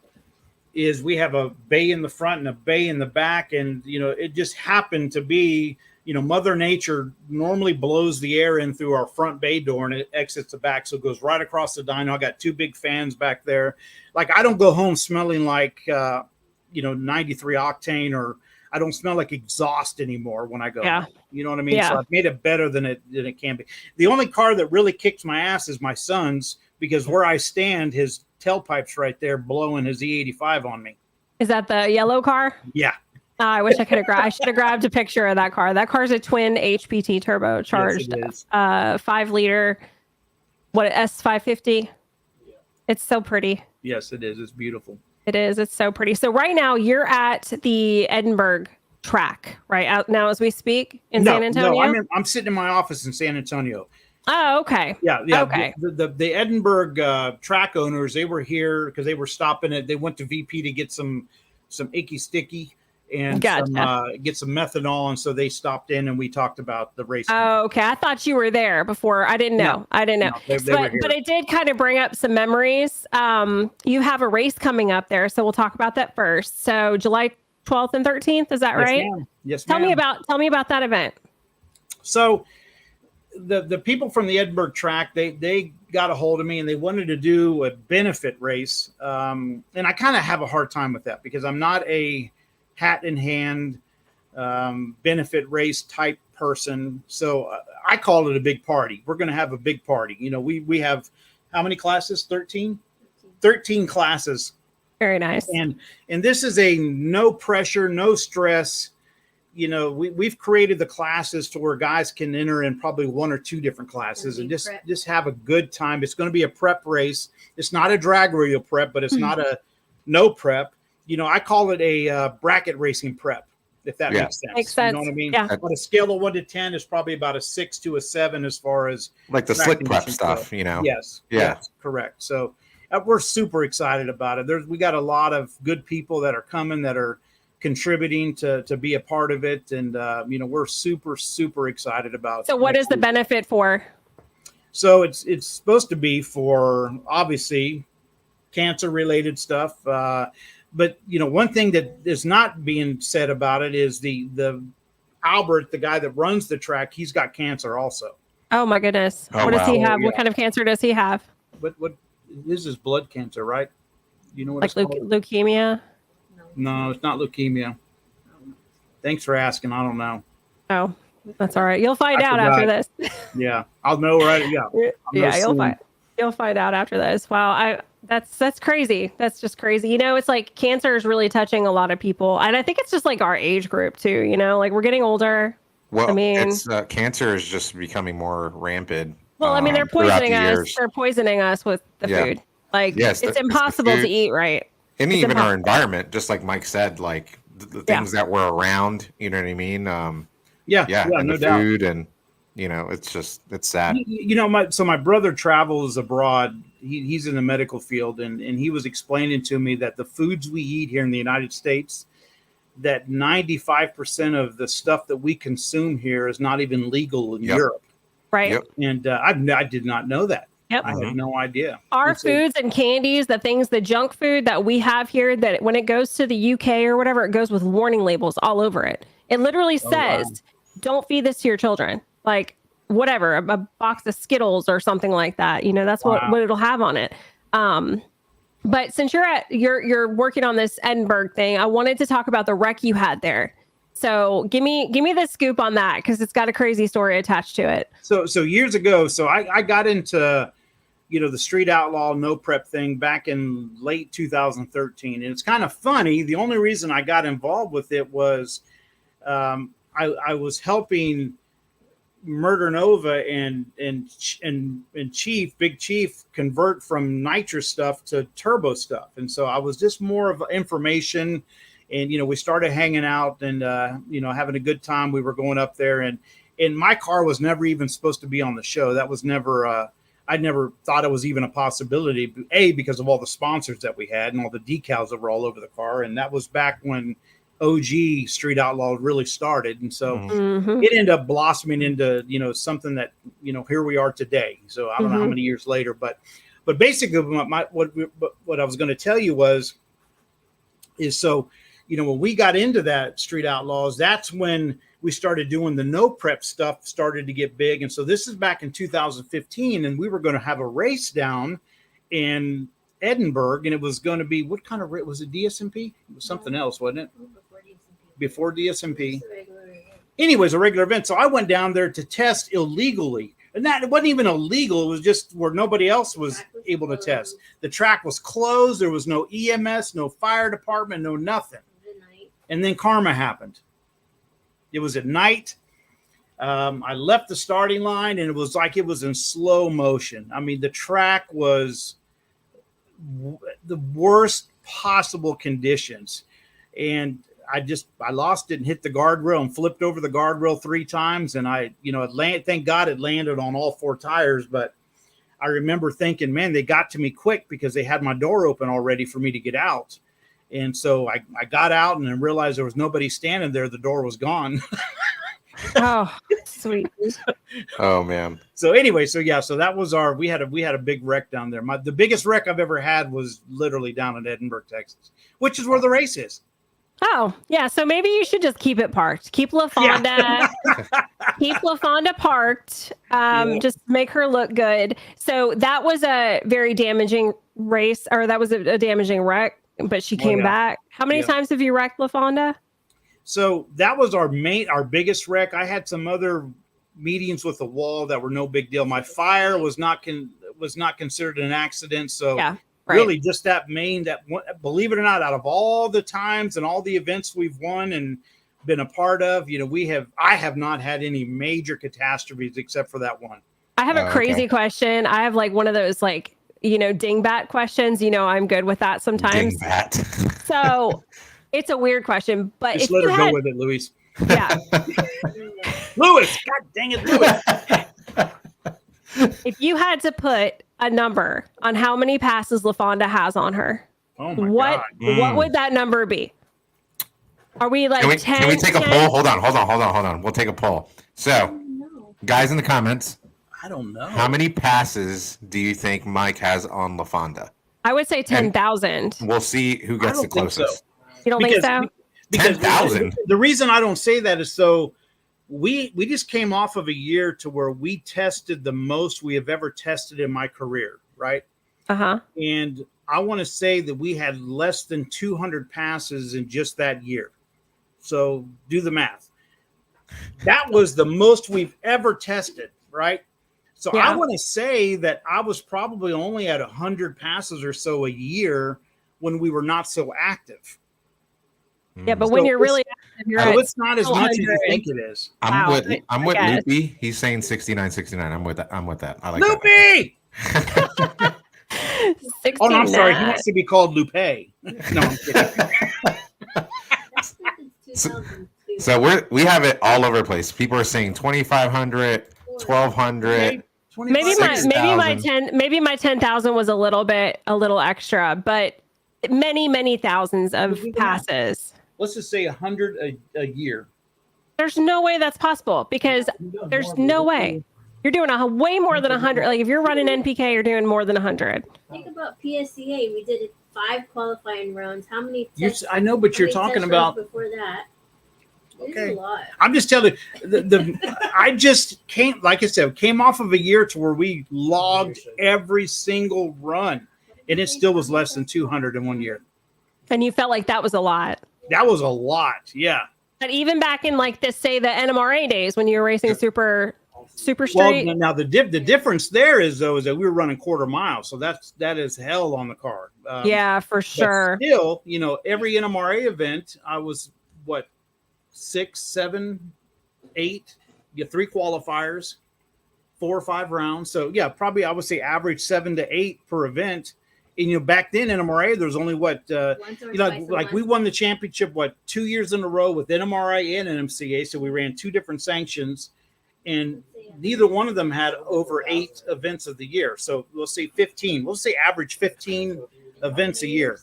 is we have a bay in the front and a bay in the back, and it just happened to be Mother Nature normally blows the air in through our front bay door and it exits the back, so it goes right across the dyno. I got 2 big fans back there. Like I don't go home smelling like 93 octane, or I don't smell like exhaust anymore when I go. Yeah. You know what I mean? Yeah. So I've made it better than it can be. The only car that really kicks my ass is my son's, because where I stand, his tailpipe's right there blowing his E85 on me. Is that the yellow car? Yeah. I wish I could have grabbed. I should have grabbed a picture of that car. That car's a twin HPT turbocharged, yes, 5-liter, S550. Yeah. It's so pretty. Yes, it is. It's beautiful. It is. It's so pretty. So right now you're at the Edinburg track, right out now as we speak in San Antonio. No, I'm sitting in my office in San Antonio. Oh, okay. Yeah. Okay. The Edinburg track owners, they were here because they were stopping it. They went to VP to get some icky sticky and get some methanol, and so they stopped in and we talked about the race. Oh, okay. I thought you were there before. I didn't know. But it did kind of bring up some memories. You have a race coming up there, so we'll talk about that first. So July 12th and 13th, is that right? Ma'am. Yes, Tell ma'am. me about that event. So the people from the Edinburg track, they got a hold of me and they wanted to do a benefit race. And I kind of have a hard time with that because I'm not a hat in hand benefit race type person. So I call it a big party. We're going to have a big party. We have how many classes? 13 classes. Very nice. And this is a no pressure, no stress. We've created the classes to where guys can enter in probably 1 or 2 different classes and just have a good time. It's going to be a prep race. It's not a drag rail prep, but it's not a no prep. I call it a bracket racing prep, if that makes sense. Makes sense. You know what I mean? Yeah. On a scale of 1 to 10 is probably about a 6 to a 7 as far as like the slick prep stuff, Yes. Yeah. Yes, correct. So we're super excited about it. We got a lot of good people that are coming that are contributing to be a part of it. And, we're super, super excited about it. So what is the benefit for? So it's supposed to be for obviously cancer related stuff. But one thing that is not being said about it is the Albert, the guy that runs the track, he's got cancer also. Oh my goodness. Oh, what does he have? Yeah. What kind of cancer does he have? What this is blood cancer, right? You know what Like it's called? leukemia? No, it's not leukemia. Thanks for asking. I don't know. Oh, that's all right. You'll find out after this. Yeah, I'll know right. Yeah, you'll find out after this. Wow, that's crazy. That's just crazy. It's like cancer is really touching a lot of people, and I think it's just like our age group too. Like we're getting older. Well, I mean, it's cancer is just becoming more rampant. Well, I mean, they're poisoning us. Years. They're poisoning us with the food. Like, it's impossible to eat right. And even our environment, just like Mike said, like the things that were around, you know what I mean? And no the doubt. food and, it's sad. My brother travels abroad. He's in the medical field and he was explaining to me that the foods we eat here in the United States, that 95% of the stuff that we consume here is not even legal in Europe. Right. Yep. And I did not know that. Yep. I had no idea. Our foods and candies, the junk food that we have here, that when it goes to the UK or whatever, it goes with warning labels all over it. It literally says, don't feed this to your children. Like whatever, a box of Skittles or something like that. That's what it'll have on it. But since you're working on this Edinburg thing, I wanted to talk about the wreck you had there. So give me the scoop on that, because it's got a crazy story attached to it. So years ago, I got into the street outlaw no prep thing back in late 2013, and it's kind of funny. The only reason I got involved with it was I was helping Murder Nova and Big Chief convert from nitrous stuff to turbo stuff, and so I was just more of information. And we started hanging out and having a good time. We were going up there, and my car was never even supposed to be on the show. That was never. I never thought it was even a possibility. Because of all the sponsors that we had and all the decals that were all over the car, and that was back when OG Street Outlaw really started, and so it ended up blossoming into something that here we are today. So I don't know how many years later, but basically what I was going to tell you is when we got into that Street Outlaws, that's when we started doing the no prep stuff, started to get big. And so this is back in 2015, and we were going to have a race down in Edinburg, and it was going to be, what kind of race was it? DSMP? It was something else, wasn't it? Before DSMP. Anyways, a regular event. So I went down there to test illegally. And that it wasn't even illegal. It was just where nobody else was able to test. The track was closed. There was no EMS, no fire department, no nothing. And then karma happened. It was at night. I left the starting line, and it was like it was in slow motion. I mean, the track was the worst possible conditions. And I lost it and hit the guardrail and flipped over the guardrail 3 times. And thank God it landed on all 4 tires. But I remember thinking, man, they got to me quick because they had my door open already for me to get out. And so I got out and then realized there was nobody standing there. The door was gone. Oh, sweet. Oh man. So anyway, so that was we had a big wreck down there. The biggest wreck I've ever had was literally down in Edinburg, Texas, which is where the race is. Oh, yeah. So maybe you should just keep it parked. Keep LaFonda, keep LaFonda parked. Just make her look good. So that was a very damaging race, or that was a damaging wreck, but she came back. How many times have you wrecked LaFonda? So that was our biggest wreck. I had some other meetings with the wall that were no big deal. My fire was not considered an accident. So really just that believe it or not, out of all the times and all the events we've won and been a part of, I have not had any major catastrophes except for that one. I have a crazy question. I have like one of those dingbat questions. I'm good with that sometimes. Dingbat. So it's a weird question, but just let her go with it, Luis. Yeah. Luis, God dang it, Luis. If you had to put a number on how many passes LaFonda has on her, what would that number be? Are we like 10? Can we take 10? A poll? Hold on. We'll take a poll. So, guys in the comments, I don't know. How many passes do you think Mike has on LaFonda? I would say 10,000. We'll see who gets the closest. You don't think so? 10,000. The reason I don't say that is so we just came off of a year to where we tested the most we have ever tested in my career, right? Uh-huh. And I want to say that we had less than 200 passes in just that year. So do the math. That was the most we've ever tested, right? So I want to say that I was probably only at 100 passes or so a year when we were not so active. Yeah, but when you're really active, it's not as much as you think it is. I'm with Loopy. He's saying 69. I'm with that. I like Loopy! that. Oh, no, I'm sorry. He wants to be called Lupe. No, I'm kidding. So we have it all over the place. People are saying 2,500, 1,200. Maybe my 10,000 was a little extra, but many thousands of passes. Let's just say 100 a year. There's no way that's possible because there's no way. You're doing way more than 100. Like if you're running NPK, you're doing more than 100. Think about PSCA. We did 5 qualifying rounds. How many? I know, but you're talking about before that. Okay, a lot. I'm just telling you, I just came off of a year to where we logged every single run, and it still was less than 200 in 1 year. And you felt like that was a lot. That was a lot. Yeah. But even back in like this, say the NMRA days when you were racing super Well, street. now the difference there is though is that we were running quarter mile, so that is hell on the car. Yeah, for But sure. still, every NMRA event, I was 6, 7, 8. You get 3 qualifiers, 4 or 5 rounds. So yeah, probably I would say average 7 to 8 per event. And back then NMRA, there's only Once or twice a like we month. won the championship 2 years in a row with NMRA and NMCA. So we ran 2 different sanctions, and neither one of them had over 8 events of the year. So we'll say 15. We'll say average 15 events a year.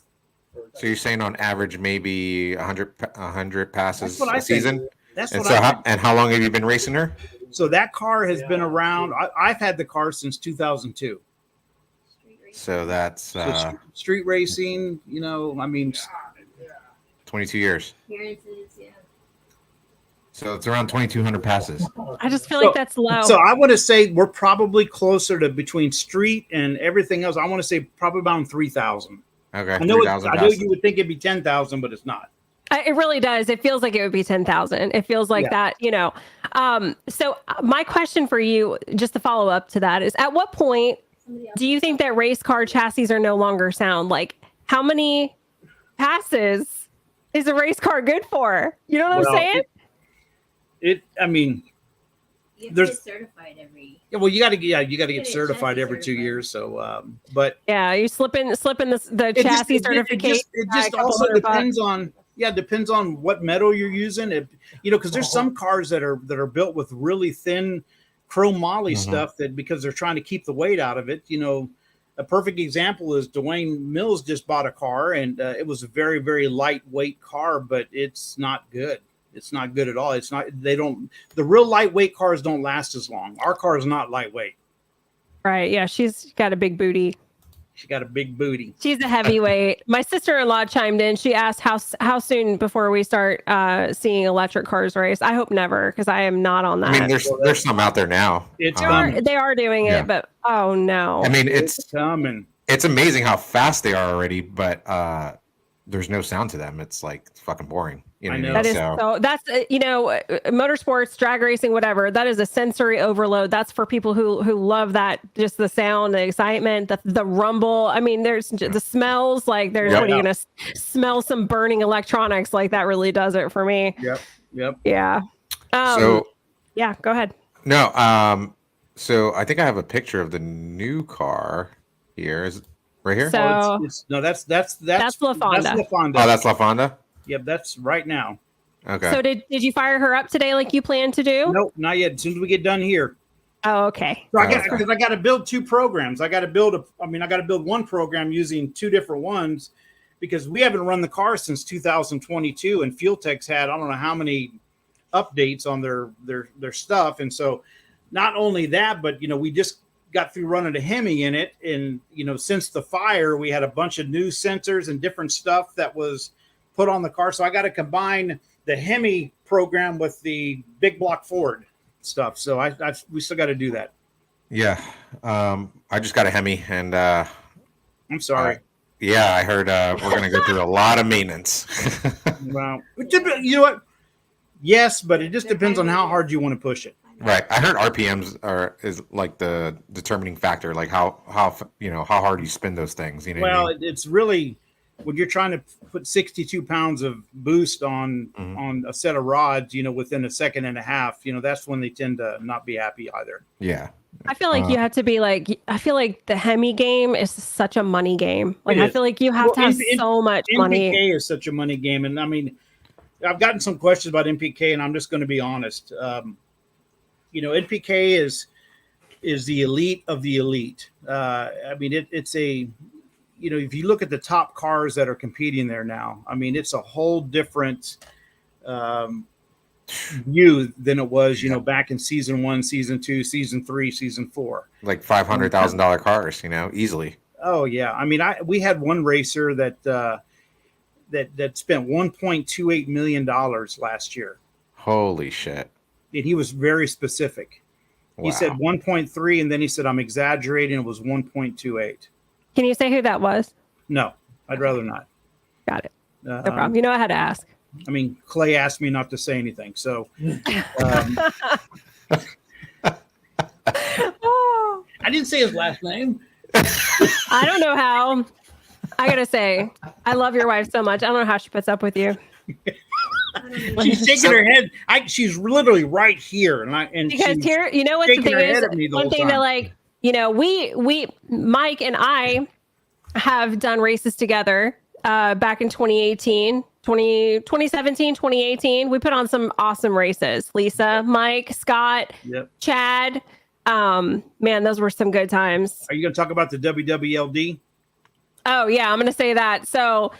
So you're saying on average maybe 100 passes That's what I a season? think. That's And what so I how, think. and how long have you been racing her? So that car has been around. I've had the car since 2002. So that's So street racing, I mean, 22 years. Appearances, yeah. So it's around 2,200 passes. I just feel like that's low. so I want to say we're probably closer to between street and everything else. I want to say probably about 3,000. Okay, I know 3,000 I know passes. you would think it'd be 10,000, but it's not. It really does. It feels like it would be 10,000. It feels like Yeah. that, So my question for you, just to follow up to that, is at what point Somebody else. do you think that race car chassis are no longer sound? Like, how many passes is a race car good for? You know what Well, I'm saying? I mean, You have to there's- get certified every. well, you got to get get certified chassis every 2 certified. years. So, but Yeah, you slip in the it chassis certification. It by a just couple also $100 bucks. depends on depends on what metal you're using. Because there's some cars that are built with really thin chrome moly Mhm. stuff that because they're trying to keep the weight out of it. A perfect example is Dwayne Mills just bought a car and it was a very, very lightweight car, but it's not good. It's not good at all. The real lightweight cars don't last as long. Our car is not lightweight. Right. Yeah, she's got a big booty. She got a big booty. She's a heavyweight. My sister-in-law chimed in. She asked how soon before we start seeing electric cars race. I hope never, because I am not on that. I mean, there's some out there now. It's Um, they are doing Yeah. it, but oh no. I mean, It's coming. it's amazing how fast they are already, but there's no sound to them. It's like fucking boring. You know, I what know. I That mean? is So so. That's motorsports, drag racing, whatever. That is a sensory overload. That's for people who love that, just the sound, the excitement, the rumble. I mean, there's the smells. Like there's Yep. what are you gonna smell some burning electronics? Like that really does it for me. Yep. Yeah. so Yeah. Go ahead. no. So I think I have a picture of the new car here. Is it right here? So- That's That's LaFonda. That's LaFonda. Oh, that's La Fonda. Yep, that's right now. Okay. So did you fire her up today like you planned to do? Nope, not yet. As soon as we get done here, Oh, okay. so I Oh, got to build 2 programs. I got to build one program using 2 different ones because we haven't run the car since 2022, and Fuel Tech's had I don't know how many updates on their stuff, and so not only that, but we just got through running a Hemi in it, and since the fire, we had a bunch of new sensors and different stuff that was put on the car. So I got to combine the Hemi program with the big block Ford stuff. So we still got to do that. Yeah. I just got a Hemi, and I'm sorry. yeah, I heard we're gonna go through a lot of maintenance. Well, you know what? Yes, but it just depends on how hard you want to push it. Right. I heard RPMs is like the determining factor, like how hard you spin those things. You know. Well, what I mean? it's really when you're trying to put 62 pounds of boost on Mhm. on a set of rods, within a second and a half, that's when they tend to not be happy either. Yeah. I feel like you have to be like, I feel like the Hemi game is such a money game. Like, It I is. feel like you have to have Well, so much money. MPK is such a money game. And I mean, I've gotten some questions about MPK, and I'm just going to be honest. NPK is the elite of the elite. I mean, it's a, if you look at the top cars that are competing there now, I mean, it's a whole different view than it was, back in season 1, season 2, season 3, season 4. Like $500,000 cars, easily. Oh yeah. I mean, we had one racer that spent $1.28 million last year. Holy shit. And he was very specific. Wow. He said 1.3, and then he said, I'm exaggerating. It was 1.28. Can you say who that was? No, I'd rather not. Got it. No problem. You know I had to ask. I mean, Clay asked me not to say anything, so Oh, I didn't say his last name. I don't know how. I gotta say, I love your wife so much. I don't know how she puts up with you. she's shaking her head. She's literally right here, and Because she's here, you know what the shaking thing her is? head at me the One whole thing time. that, like, you know, we Mike and I have done races together back in 2018, 2017, 2018. We put on some awesome races. Lisa, Mike, Scott, Yep. Chad. Man, those were some good times. Are you going to talk about the WWLD? Oh yeah, I'm gonna say that. So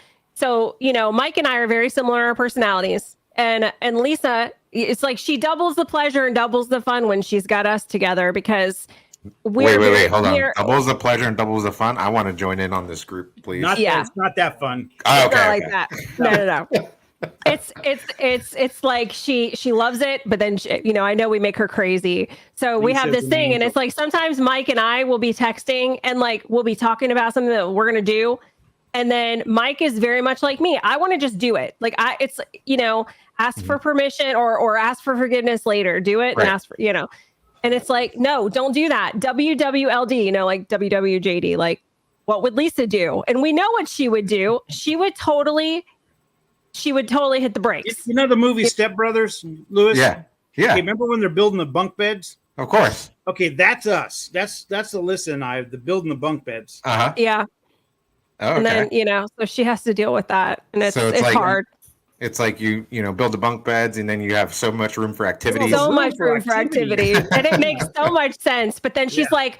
you know, Mike and I are very similar in our personalities, and Lisa, it's like she doubles the pleasure and doubles the fun when she's got us together because Wait, hold on. Doubles the pleasure and doubles the fun. I want to join in on this group, please. It's not that fun. Oh, okay, not like that. No. It's like she loves it, but then you know, I know we make her crazy. So we have this thing, and it's like sometimes Mike and I will be texting and like we'll be talking about something that we're gonna do, and then Mike is very much like me. I want to just do it. Like it's you know, ask for permission or ask for forgiveness later. Do it and ask for, you know, and it's like, no, don't do that. WWLD, you know, like WWJD, like what would Lisa do? And we know what she would do. She would totally hit the brakes. You know the movie Step Brothers, Lewis? Yeah. Okay, remember when they're building the bunk beds? Of course. Okay, that's us. That's Alyssa and I, the building the bunk beds. Uh-huh. Yeah. Oh, okay. And then, you know, so she has to deal with that. And it's So it's like, hard. It's like you know, build the bunk beds and then you have so much room for activities. So much room for activity. And it makes so much sense. But then she's like,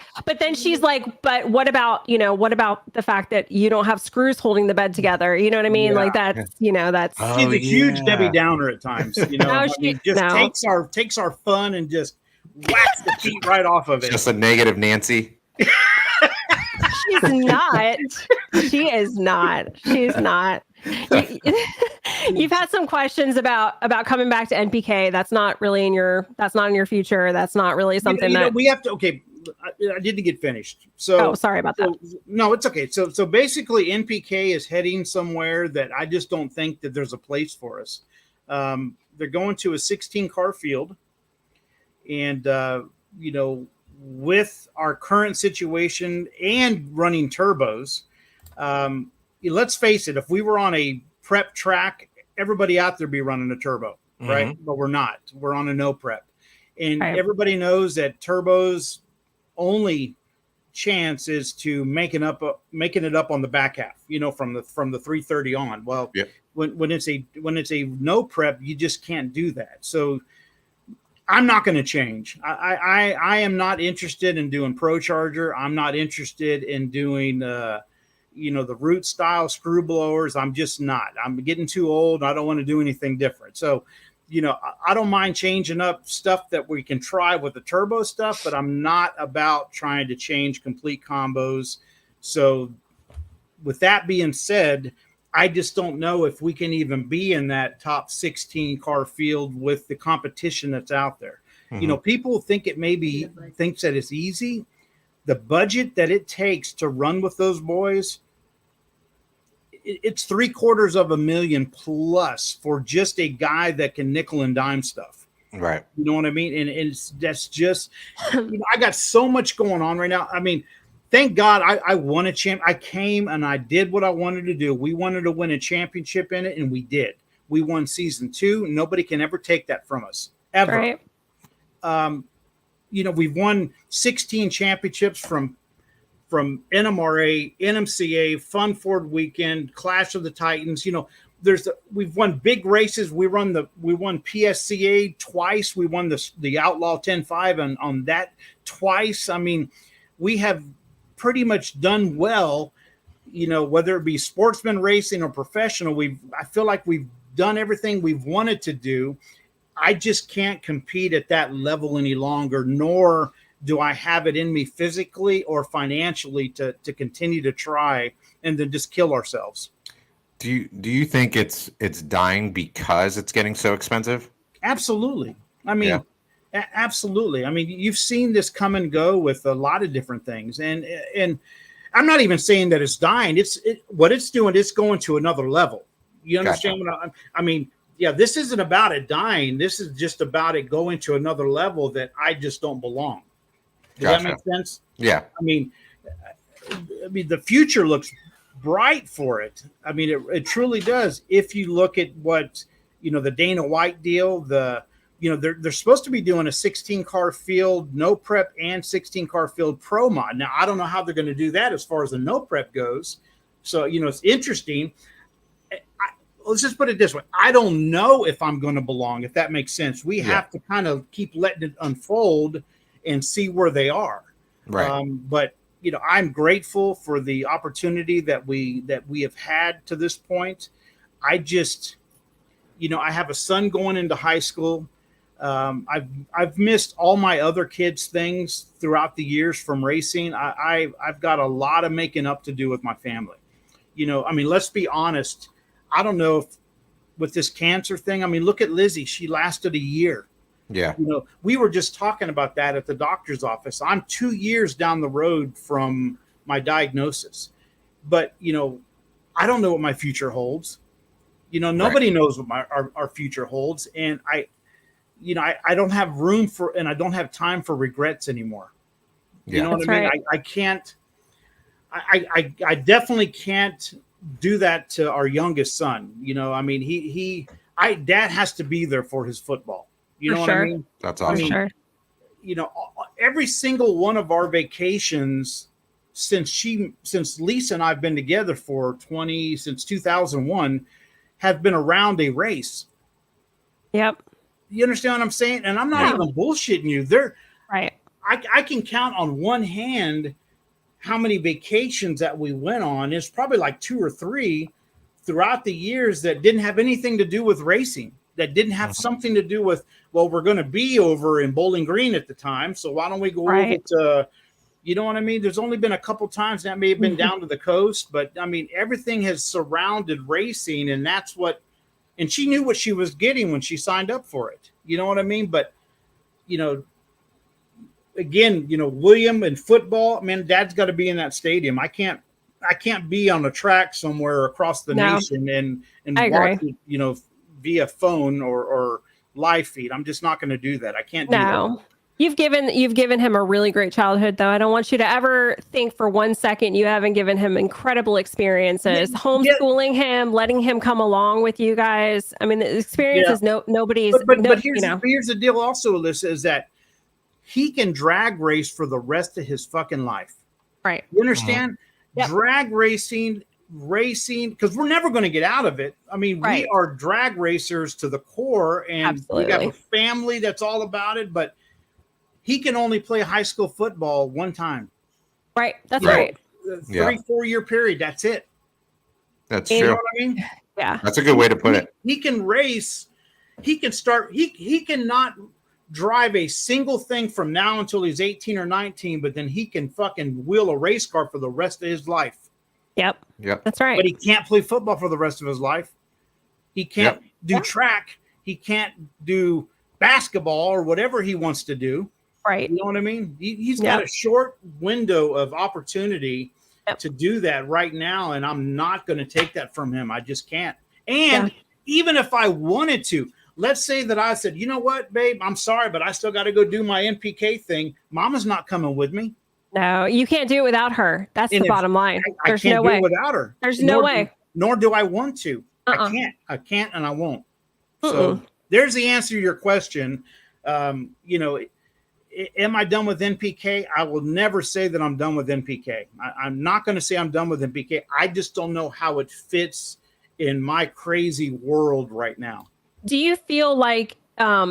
but what about, you know, what about the fact that you don't have screws holding the bed together? You know what I mean? Yeah. Like that's, you know, that's She's a huge Debbie Downer at times. You know, No, takes our fun and just whacks the feet right off of it. Just a negative Nancy. she's not. She is not. She's not. You've had some questions about coming back to NPK. That's not in your future. That's not really something you know, that we have to. Okay, I didn't get finished. So sorry about that. No, it's okay. So basically, NPK is heading somewhere that I just don't think that there's a place for us. They're going to a 16 car field, and you know, with our current situation and running turbos, let's face it, if we were on a prep track, everybody out there be running a turbo, right? But we're not. We're on a no prep. And everybody knows that turbos only chance is to making it up on the back half, you know, from the 330 on. Well, when it's a no prep, you just can't do that. So I'm not going to change. I am not interested in doing Pro Charger. I'm not interested in doing you know, the root style screw blowers. I'm just not. I'm getting too old. I don't want to do anything different. So, you know, I don't mind changing up stuff that we can try with the turbo stuff, but I'm not about trying to change complete combos. So with that being said, I just don't know if we can even be in that top 16 car field with the competition that's out there. You know, people think thinks that it's easy. The budget that it takes to run with those boys, it's $750,000 plus for just a guy that can nickel and dime stuff. Right. You know what I mean? And that's just, you know, I got so much going on right now. I mean, thank God I won a champ. I came and I did what I wanted to do. We wanted to win a championship in it, and we did. We won season 2. Nobody can ever take that from us, ever. Right. You know, we've won 16 championships from NMRA, NMCA, Fun Ford Weekend, Clash of the Titans. You know, we've won big races. We won PSCA twice. We won the Outlaw 10.5 on that twice. I mean, we have pretty much done well, you know, whether it be sportsman racing or professional. I feel like we've done everything we've wanted to do. I just can't compete at that level any longer, nor do I have it in me physically or financially to continue to try and then just kill ourselves. Do you think it's dying because it's getting so expensive? Absolutely. I mean, absolutely. I mean, you've seen this come and go with a lot of different things. And I'm not even saying that it's dying. What it's doing, it's going to another level. You understand what I mean? Yeah, this isn't about it dying. This is just about it going to another level that I just don't belong. Does that make sense? Yeah. I mean, the future looks bright for it. I mean, it truly does. If you look at what, the Dana White deal, they're supposed to be doing a 16-car field no prep and 16-car field pro mod. Now, I don't know how they're going to do that as far as the no prep goes. So, it's interesting. Let's just put it this way. I don't know if I'm going to belong, if that makes sense. We have to kind of keep letting it unfold and see where they are. Right. But I'm grateful for the opportunity that we have had to this point. I just, I have a son going into high school. I've missed all my other kids' things throughout the years from racing. I've got a lot of making up to do with my family. I mean, let's be honest. I don't know if with this cancer thing, I mean, look at Lizzie. She lasted a year. Yeah. We were just talking about that at the doctor's office. I'm 2 years down the road from my diagnosis, but, I don't know what my future holds. Nobody knows what our future holds. And I don't have room and I don't have time for regrets anymore. You know what I mean? Right. I can't, I definitely can't do that to our youngest son. I mean, dad has to be there for his football. You know what I mean? That's awesome. Sure. Every single one of our vacations since Lisa and I've been together since 2001 have been around a race. Yep. You understand what I'm saying? And I'm not even bullshitting you. Right. I can count on one hand how many vacations that we went on. It's probably like 2 or 3 throughout the years that didn't have anything to do with racing, that didn't have something to do with, well, we're going to be over in Bowling Green at the time, so why don't we go over to, you know what I mean? There's only been a couple times that may have been down to the coast, but I mean, everything has surrounded racing, and that's what, and she knew what she was getting when she signed up for it. You know what I mean? But, again, William and football, man, dad's got to be in that stadium. I can't be on a track somewhere across the nation and watch it, via phone or live feed. I'm just not going to do that. I can't do that. You've given him a really great childhood, though. I don't want you to ever think for 1 second you haven't given him incredible experiences. Homeschooling him, letting him come along with you guys. I mean, the experience is nobody's. But here's the deal. Also, Alyssa, is that he can drag race for the rest of his fucking life. Right. You understand? Yep. Drag racing, because we're never going to get out of it. I mean, we are drag racers to the core, and we got a family that's all about it, but he can only play high school football one time. Right. That's right. 3-4 year period. That's it. That's you true. know what I mean? Yeah. That's a good way to put it. He can race. He can start. He cannot drive a single thing from now until he's 18 or 19, but then he can fucking wheel a race car for the rest of his life. Yep. That's right. But he can't play football for the rest of his life. He can't do track. He can't do basketball or whatever he wants to do. Right. You know what I mean? He's got a short window of opportunity to do that right now, and I'm not going to take that from him. I just can't. And even if I wanted to, let's say that I said, you know what, babe, I'm sorry, but I still got to go do my NPK thing. Mama's not coming with me. No, you can't do it without her. That's the bottom line. There's I can't no do way it without her. There's no way. Nor do I want to. I can't, and I won't. So there's the answer to your question. Am I done with NPK? I will never say that I'm done with NPK. I'm not going to say I'm done with NPK. I just don't know how it fits in my crazy world right now. Do you feel like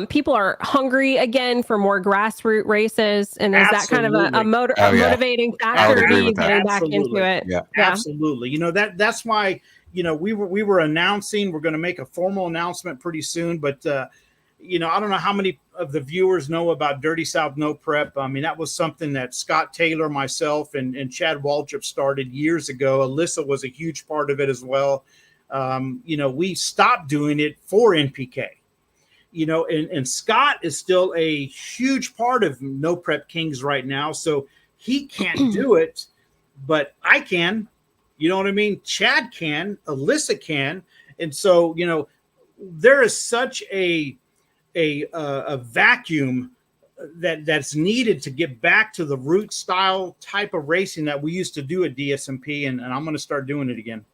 people are hungry again for more grassroots races? And is that kind of a motivating factor getting back into it? Yeah. Absolutely. That's why, we were announcing, we're going to make a formal announcement pretty soon, but I don't know how many of the viewers know about Dirty South No Prep. I mean, that was something that Scott Taylor, myself, and Chad Waltrip started years ago. Alyssa was a huge part of it as well. We stopped doing it for NPK. And Scott is still a huge part of No Prep Kings right now. So he can't do it. but I can, you know what I mean? Chad can, Alyssa can. And so, there is such a vacuum that's needed to get back to the root style type of racing that we used to do at DSMP. And I'm going to start doing it again.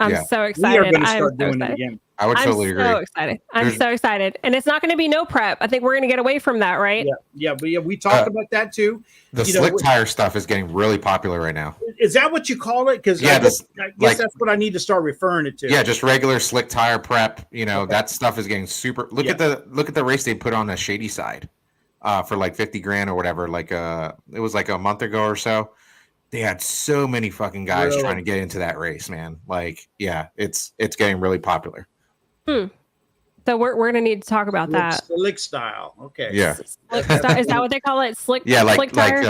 I'm Yeah. so We are excited. going to I'm start so doing it excited. again. I would totally agree. I'm so excited. I'm There's- so excited. And it's not going to be no prep. I think we're going to get away from that, right? But we talked about that too. The slick tire stuff is getting really popular right now. Is that what you call it? Because Yeah, I guess like- that's what I need to start referring it to. Yeah, just regular slick tire prep. That stuff is getting super. Look at the race they put on the Shady Side, for like 50 grand or whatever. Like it was like a month ago or so. They had so many fucking guys Really? trying to get into that race, man. Like, yeah, it's getting really popular. So we're going to need to talk about that. Slick style. Okay. Yeah, Slick style. Is that what they call it? Slick. yeah, slick tire?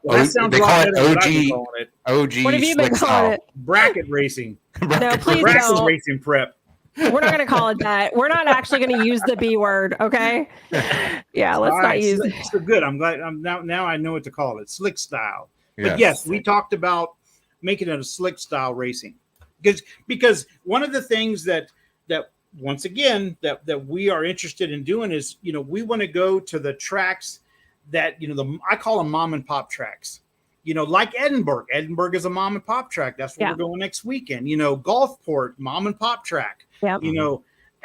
Well, that sounds they a lot call better than what I've been it calling it. OG. What have you been slick calling style. it? Bracket racing. No, please Bracket don't. racing prep. We're not going to call it that. We're not actually going to use the B word. Okay. Yeah. Let's All not right, use so, it. so good. I'm glad. Now I know what to call it. Slick style. But yes, we talked about making it a slick style racing because one of the things that once again that we are interested in doing is we want to go to the tracks that I call them mom and pop tracks. Like Edinburg. Edinburg is a mom and pop track. That's where we're going next weekend. Gulfport, mom and pop track. Yeah.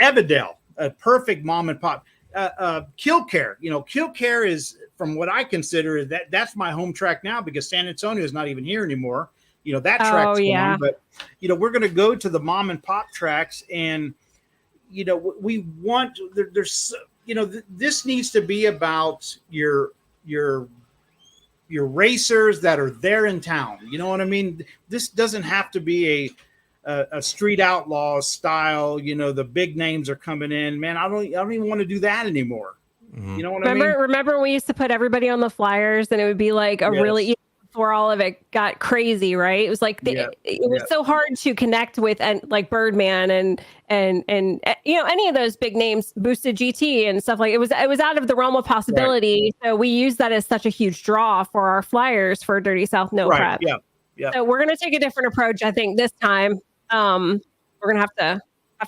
Evadale, a perfect mom and pop. Killcare. Killcare is, from what I consider, that's my home track now because San Antonio is not even here anymore. That track's gone. But we're going to go to the mom and pop tracks, and we want there's this needs to be about your racers that are there in town. You know what I mean? This doesn't have to be a street outlaw style. The big names are coming in. Man, I don't even want to do that anymore. Mm-hmm. You know what I mean? Remember we used to put everybody on the flyers, and it would be like really, before all of it got crazy, right? It was like it was so hard to connect with, and like Birdman and any of those big names, Boosted GT and stuff like it was out of the realm of possibility. Right. So we use that as such a huge draw for our flyers for Dirty South No Prep. Yeah. So we're gonna take a different approach, I think, this time. We're gonna have to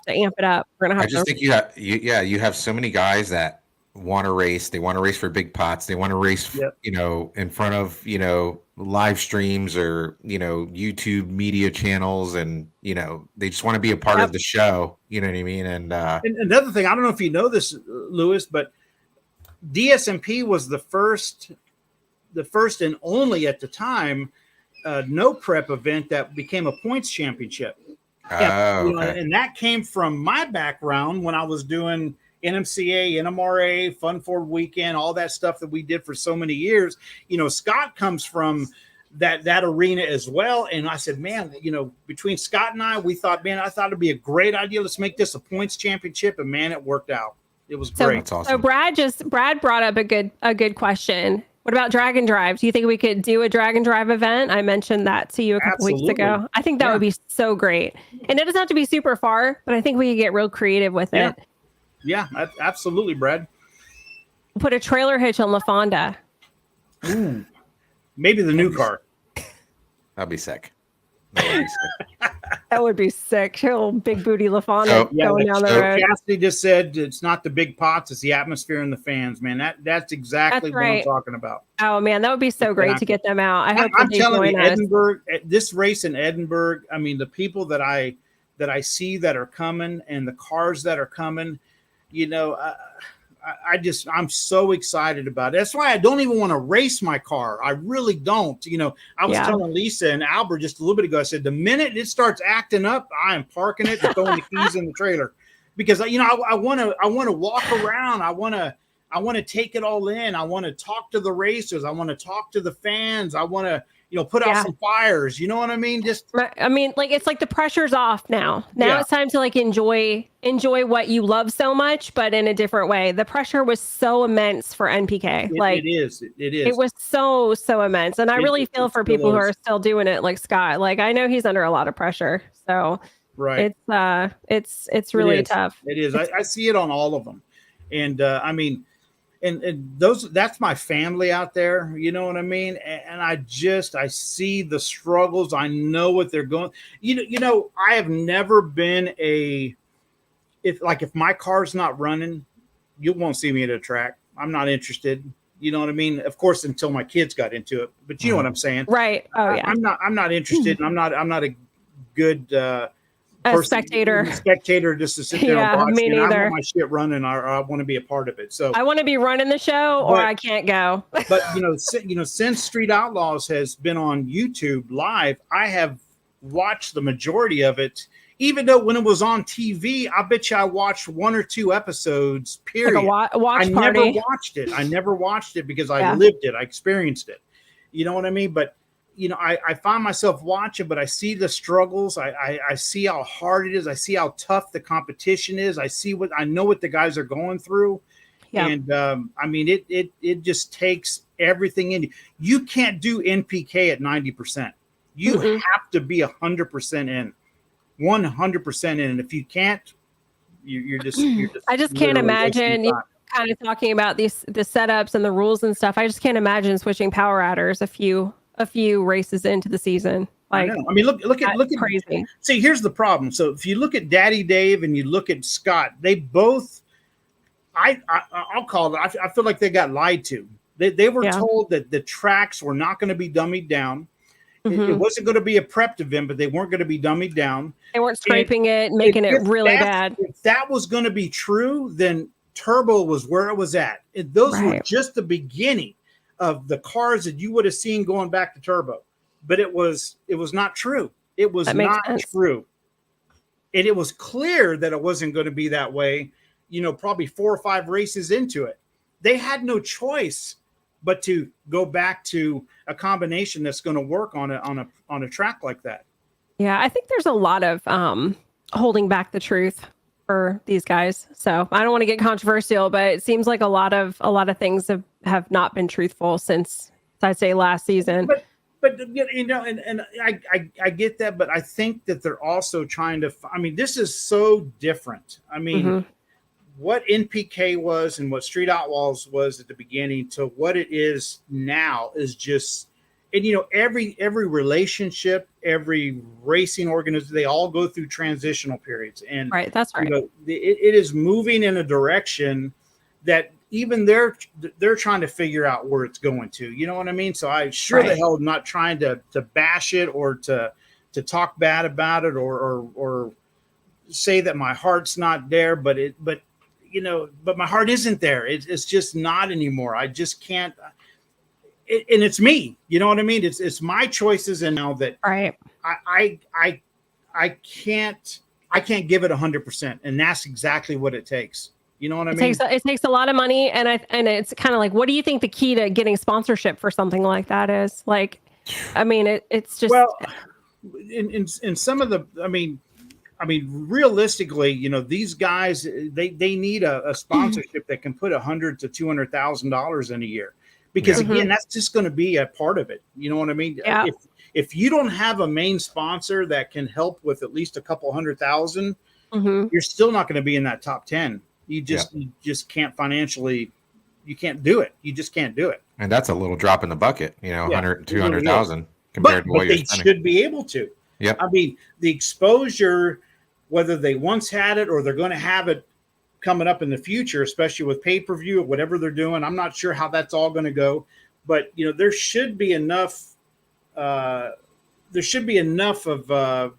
amp it up. We're gonna have. I just think you have so many guys that want to race. They want to race for big pots. They want to race, in front of live streams or YouTube media channels, and they just want to be a part of the show. You know what I mean? And another thing, I don't know if you know this, Lewis, but DSMP was the first and only at the time no prep event that became a points championship. Okay. And that came from my background when I was doing NMCA, NMRA, Fun Forward Weekend, all that stuff that we did for so many years. Scott comes from that arena as well. And I said, man, between Scott and I thought it'd be a great idea. Let's make this a points championship. And man, it worked out. It was great. That's awesome. So Brad brought up a good question. What about drag and drive? Do you think we could do a drag and drive event? I mentioned that to you a couple weeks ago. I think that would be so great. And it doesn't have to be super far, but I think we could get real creative with it. Yeah, absolutely, Brad. Put a trailer hitch on La Fonda. Ooh, maybe the new car. That'd be sick. That would be sick. Little big booty La Fonda going down the road. Cassidy just said it's not the big pots, it's the atmosphere and the fans, man. That's exactly what I'm talking about. Oh man, that would be so great to get them out. I hope I'm telling you, us. Edinburg, this race in Edinburg, I mean, the people that I see that are coming and the cars that are coming, I'm so excited about it. That's why I don't even want to race my car. I really don't. I was telling Lisa and Albert just a little bit ago, I said, the minute it starts acting up, I am parking it and throwing the keys in the trailer because, I want to walk around. I want to take it all in. I want to talk to the racers. I want to talk to the fans. I want to, put out some fires. You know what I mean? It's like the pressure's off now. It's time to enjoy what you love so much, but in a different way. The pressure was so immense for NPK. It is. It was so immense. And I really feel for people who are still doing it, like Scott. I know he's under a lot of pressure. So it's really tough. It is. I see it on all of them. And and that's my family out there. You know what I mean? And I see the struggles. I know what they're going. I have never been if my car's not running, you won't see me at a track. I'm not interested. You know what I mean? Of course, until my kids got into it, but you know what I'm saying, right? Oh yeah. I'm not interested, and I'm not a good spectator just to sit there and watch. Me neither. I want my shit running. I want to be a part of it. So I want to be running the show, or I can't go. But since Street Outlaws has been on YouTube Live, I have watched the majority of it. Even though when it was on TV, I bet you I watched 1 or 2 episodes. Period. Like a watch I party. never watched it because I lived it. I experienced it. You know what I mean? But I find myself watching, but I see the struggles. I see how hard it is. I see how tough the competition is. I know what the guys are going through. Yeah. And I mean, it just takes everything in you. You can't do NPK at 90%. You have to be 100% in, 100% in. And if you can't, you're just I just can't imagine you kind of talking about the setups and the rules and stuff. I just can't imagine switching power adders a few races into the season. Like, I mean, look at crazy. See, here's the problem. So if you look at Daddy Dave and you look at Scott, they both, I'll call it, I feel like they got lied to. They were told that the tracks were not going to be dummied down. It wasn't going to be a prepped event, but they weren't going to be dummied down. They weren't scraping it, making it really bad. If that was going to be true, then Turbo was where it was at. Those were just the beginning of the cars that you would have seen going back to Turbo. But it was not true. It was not true. And it was clear that it wasn't going to be that way, probably 4 or 5 races into it. They had no choice but to go back to a combination that's going to work on a track like that. Yeah, I think there's a lot of holding back the truth for these guys. So I don't want to get controversial, but it seems like a lot of things have not been truthful since, I'd say, last season. But and I get that, but I think that they're also trying to. I mean, this is so different. I mean, what NPK was and what Street Outlaws was at the beginning to what it is now is just, and every relationship, every racing organization, they all go through transitional periods, and that's right. It is moving in a direction that even they're trying to figure out where it's going to. You know what I mean? So I the hell am not trying to bash it or to talk bad about it or say that my heart's not there, but my heart isn't there. It's just not anymore. I just can't. And it's me. You know what I mean? It's my choices, and now that I can't give it 100%, and that's exactly what it takes. You know what I mean? It takes a lot of money, and it's kind of like, what do you think the key to getting sponsorship for something like that is? Like, I mean, it's just in some of the, I mean, realistically, these guys they need a sponsorship that can put $100,000 to $200,000 in a year, because again, that's just going to be a part of it. You know what I mean? Yeah. If you don't have a main sponsor that can help with at least a couple $100,000, you're still not going to be in that top 10. You just can't financially. You can't do it. You just can't do it. And that's a little drop in the bucket, 100, 200,000 compared to what you're spending. They should be able to. Yep. I mean, the exposure, whether they once had it or they're going to have it coming up in the future, especially with pay-per-view or whatever they're doing, I'm not sure how that's all going to go. But, there should be enough. There should be enough of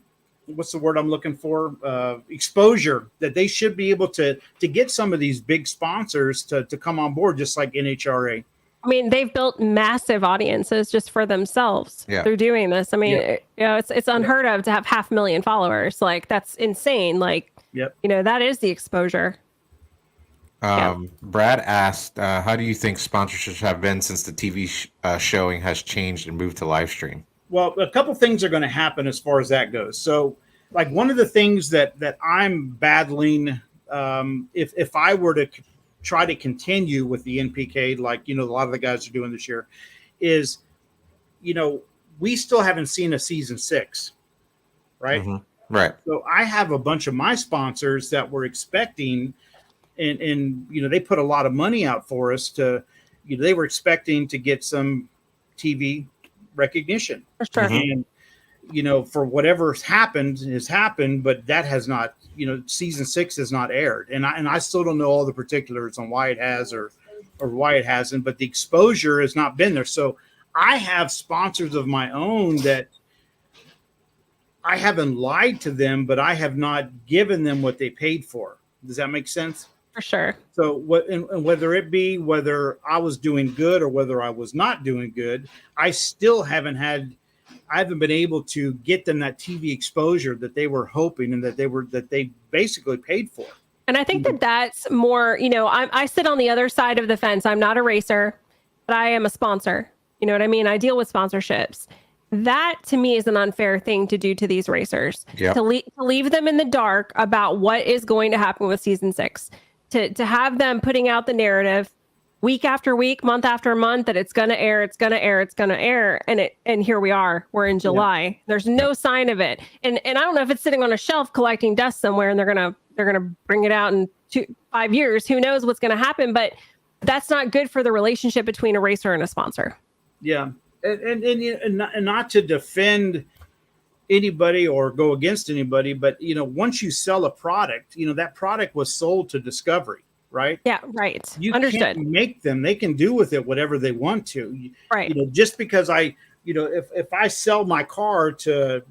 what's the word I'm looking for? Exposure that they should be able to get some of these big sponsors to come on board, just like NHRA. I mean, they've built massive audiences just for themselves through doing this. I mean, it's unheard of to have 500,000 followers. Like, that's insane. Like, that is the exposure. Brad asked, how do you think sponsorships have been since the TV showing has changed and moved to live stream? Well, a couple things are going to happen as far as that goes. So, like, one of the things that I'm battling, if I were to try to continue with the NPK, like, a lot of the guys are doing this year, is, we still haven't seen a season 6, right? Right. So I have a bunch of my sponsors that were expecting and they put a lot of money out for us to, they were expecting to get some TV recognition. For sure. Mhm. And for whatever has happened, but that has not, season 6 has not aired, and I still don't know all the particulars on why it has or why it hasn't, but the exposure has not been there. So I have sponsors of my own that I haven't lied to them, but I have not given them what they paid for. Does that make sense? For sure. So and whether it be whether I was doing good or whether I was not doing good, I still haven't been able to get them that TV exposure that they were hoping and that they basically paid for. And I think that that's more, I sit on the other side of the fence. I'm not a racer, but I am a sponsor. You know what I mean? I deal with sponsorships. That to me is an unfair thing to do to these racers. Yep. To leave them in the dark about what is going to happen with season 6. To have them putting out the narrative week after week, month after month, that it's going to air, it's going to air, it's going to air. And here we are, we're in July. Yeah. There's no sign of it. And I don't know if it's sitting on a shelf collecting dust somewhere and they're going to bring it out in 5 years. Who knows what's going to happen, but that's not good for the relationship between a racer and a sponsor. Yeah. And not to defend anybody or go against anybody, but once you sell a product, that product was sold to Discovery, right? Yeah, right. You Understood. Can't make them; they can do with it whatever they want to. Right. Just because if I sell my car to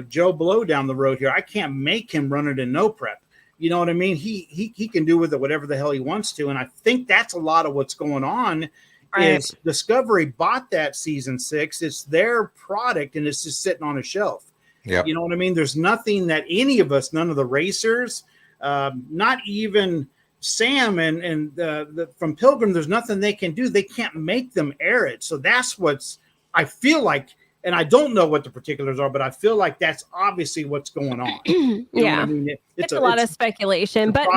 Joe Blow down the road here, I can't make him run it in no prep. You know what I mean? He can do with it whatever the hell he wants to, and I think that's a lot of what's going on. Right. Is Discovery bought that season 6? It's their product, and it's just sitting on a shelf. Yeah, you know what I mean. There's nothing that any of us, none of the racers, not even Sam and from Pilgrim, there's nothing they can do. They can't make them air it. So that's what's I feel like, and I don't know what the particulars are, but I feel like that's obviously what's going on. Yeah, I mean? It's a lot of speculation, but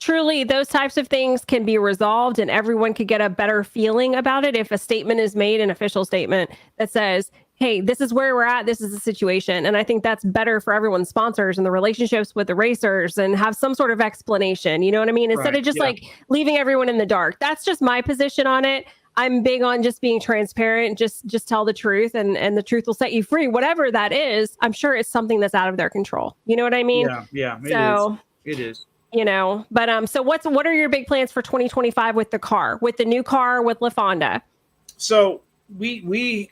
truly, those types of things can be resolved, and everyone could get a better feeling about it if a statement is made, an official statement that says, hey, this is where we're at. This is the situation. And I think that's better for everyone's sponsors and the relationships with the racers, and have some sort of explanation. You know what I mean? Instead of just like leaving everyone in the dark. That's just my position on it. I'm big on just being transparent, just tell the truth, and the truth will set you free. Whatever that is, I'm sure it's something that's out of their control. You know what I mean? Yeah, it is. But so what are your big plans for 2025 with the car, with the new car, with La Fonda? So we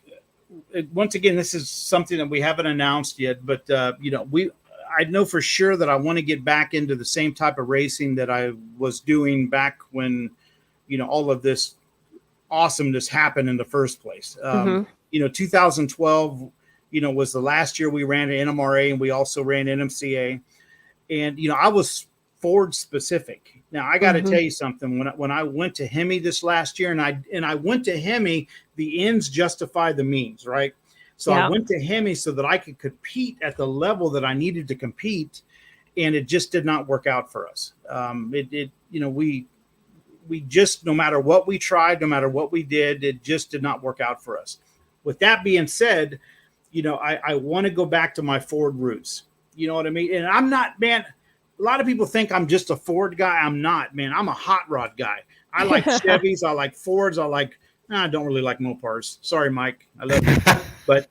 once again, this is something that we haven't announced yet, but I know for sure that I want to get back into the same type of racing that I was doing back when, all of this awesomeness happened in the first place. 2012, was the last year we ran an NMRA, and we also ran NMCA. And, I was Ford specific. Now I got to tell you something. When I went to Hemi this last year, and I went to Hemi, the ends justify the means, right? So I went to Hemi so that I could compete at the level that I needed to compete, and it just did not work out for us. We just, no matter what we tried, no matter what we did, it just did not work out for us. With that being said, I want to go back to my Ford roots. You know what I mean? And I'm not, man. A lot of people think I'm just a Ford guy. I'm not, man. I'm a hot rod guy. I like Chevys. I like Fords. I don't really like Mopars. Sorry, Mike. I love you. But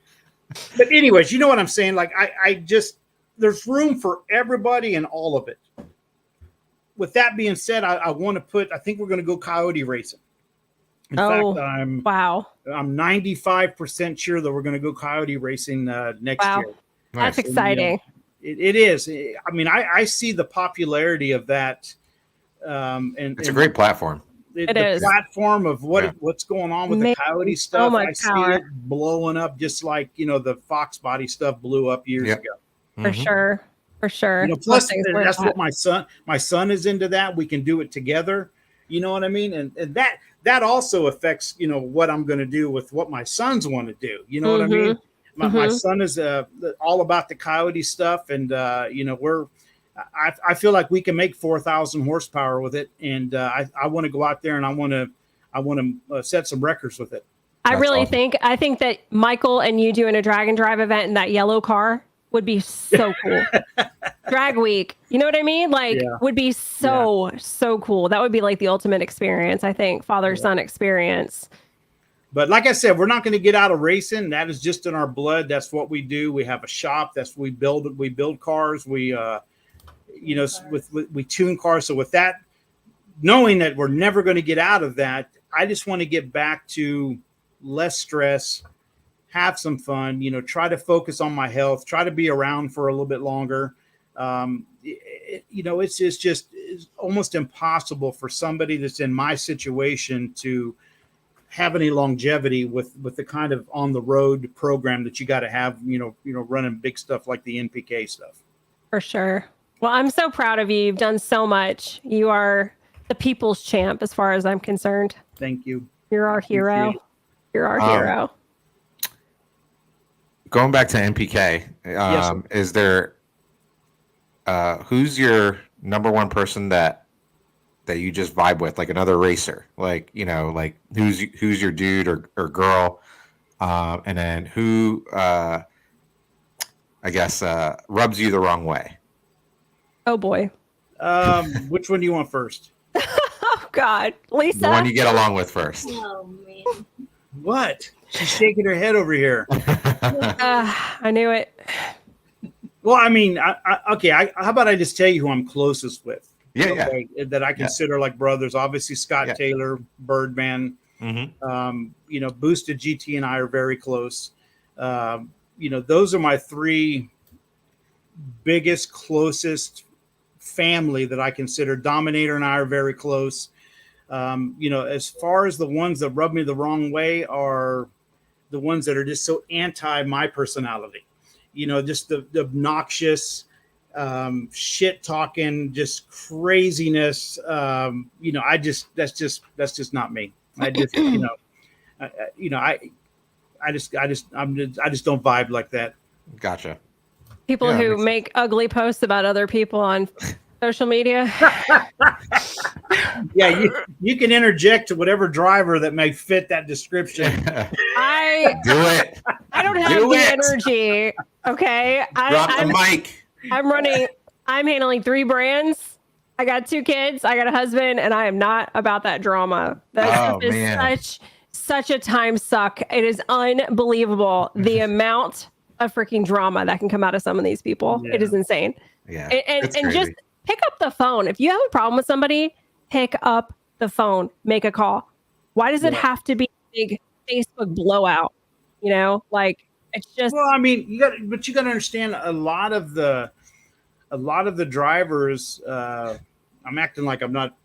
anyways, you know what I'm saying? Like, I just, there's room for everybody and all of it. With that being said, I think we're going to go coyote racing. In fact, I'm 95% sure that we're going to go coyote racing next year. That's exciting. It is. I mean, I see the popularity of that. And it's a great platform. The platform of what's going on with the coyote stuff. I see it blowing up just like, the Fox body stuff blew up years ago. For sure. Plus, that's what my son is into that. We can do it together. You know what I mean? And that also affects, what I'm going to do with what my sons want to do. You know what I mean? My son is all about the coyote stuff, and I feel like we can make 4,000 horsepower with it, and I want to go out there and I want to set some records with it. I think that Michael and you doing a drag and drive event in that yellow car would be so cool. Drag week, you know what I mean? Like, Yeah. would be so cool. That would be like the ultimate experience, I think, father-son experience. But like I said, we're not going to get out of racing. That is just in our blood. That's what we do. We have a shop. That's we build cars. We we tune cars. So with that, knowing that we're never going to get out of that, I just want to get back to less stress, have some fun, try to focus on my health, try to be around for a little bit longer. It's almost impossible for somebody that's in my situation to have any longevity with the kind of on the road program that you got to have, running big stuff like the NPK stuff. For sure. Well, I'm so proud of you. You've done so much. You are the people's champ as far as I'm concerned. Thank you. You're our hero. You're our hero. Going back to NPK, Yes, is there who's your number one person that you just vibe with, like another racer, like who's your dude or girl, and then who I guess rubs you the wrong way? Oh boy. Which one do you want first? Oh God, Lisa. The one you get along with first. Oh man. What? She's shaking her head over here. I knew it. Well, I mean, how about I just tell you who I'm closest with? Yeah. That I consider like brothers. Obviously, Scott Taylor, Birdman. Mm-hmm. Boosted GT and I are very close. Those are my three biggest, closest family that I consider. Dominator and I are very close. As far as the ones that rub me the wrong way are the ones that are just so anti my personality. Just the obnoxious, shit talking, just craziness. That's just not me. I just, I just don't vibe like that. Gotcha. People who make ugly posts about other people on social media. Yeah, you can interject to whatever driver that may fit that description. I do it. I don't have the energy. Okay. Drop the mic. I'm handling 3 brands. I got 2 kids. I got a husband, and I am not about that drama. That is such a time suck. It is unbelievable the amount of freaking drama that can come out of some of these people. Yeah. It is insane. Yeah. And just pick up the phone. If you have a problem with somebody, pick up the phone, make a call. Why does it have to be a big Facebook blowout? It's just. Well, I mean, you got to understand a lot of the drivers. I'm acting like I'm not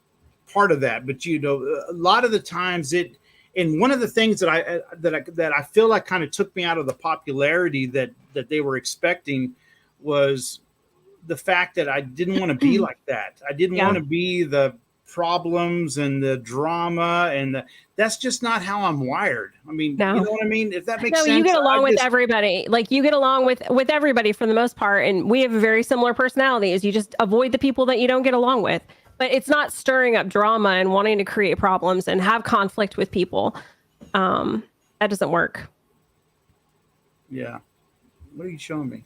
part of that, but a lot of the times and one of the things that I feel like kind of took me out of the popularity that they were expecting was the fact that I didn't want to be like that. I didn't want to be the problems and the drama that's just not how I'm wired. I mean, you know what I mean? If that makes sense. You get along with everybody. Like you get along with everybody for the most part. And we have a very similar personalities. You just avoid the people that you don't get along with. But it's not stirring up drama and wanting to create problems and have conflict with people. That doesn't work. Yeah. What are you showing me?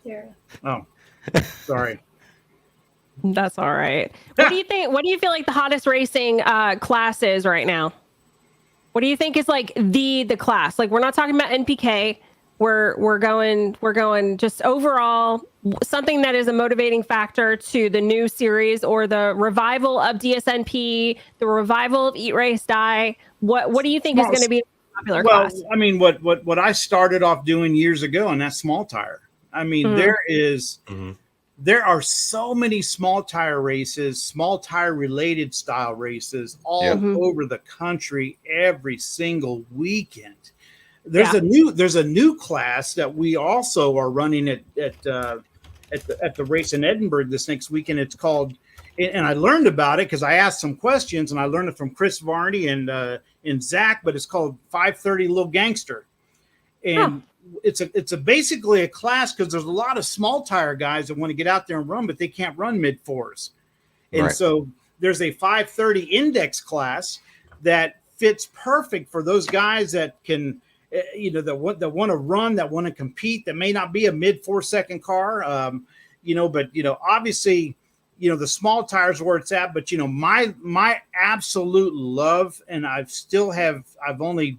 Sarah. Oh, sorry. That's all right. What do you think? What do you feel like the hottest racing class is right now? What do you think is like the class? Like we're not talking about NPK. We're going just overall something that is a motivating factor to the new series or the revival of DSNP, the revival of Eat Race Die. What do you think is going to be a popular class? I mean, what I started off doing years ago, and that's small tire. I mean, there are so many small tire races, small tire related style races all over the country every single weekend. There's a new class that we also are running at the race in Edinburg this next weekend. It's called, and I learned about it because I asked some questions and I learned it from Chris Varney and Zach, but it's called 530 Little Gangster. And it's basically a class because there's a lot of small tire guys that want to get out there and run, but they can't run mid fours. And so there's a 530 index class that fits perfect for those guys that can that want to run, that want to compete, that may not be a mid 4-second car. But obviously, the small tires where it's at. But my absolute love, and I've only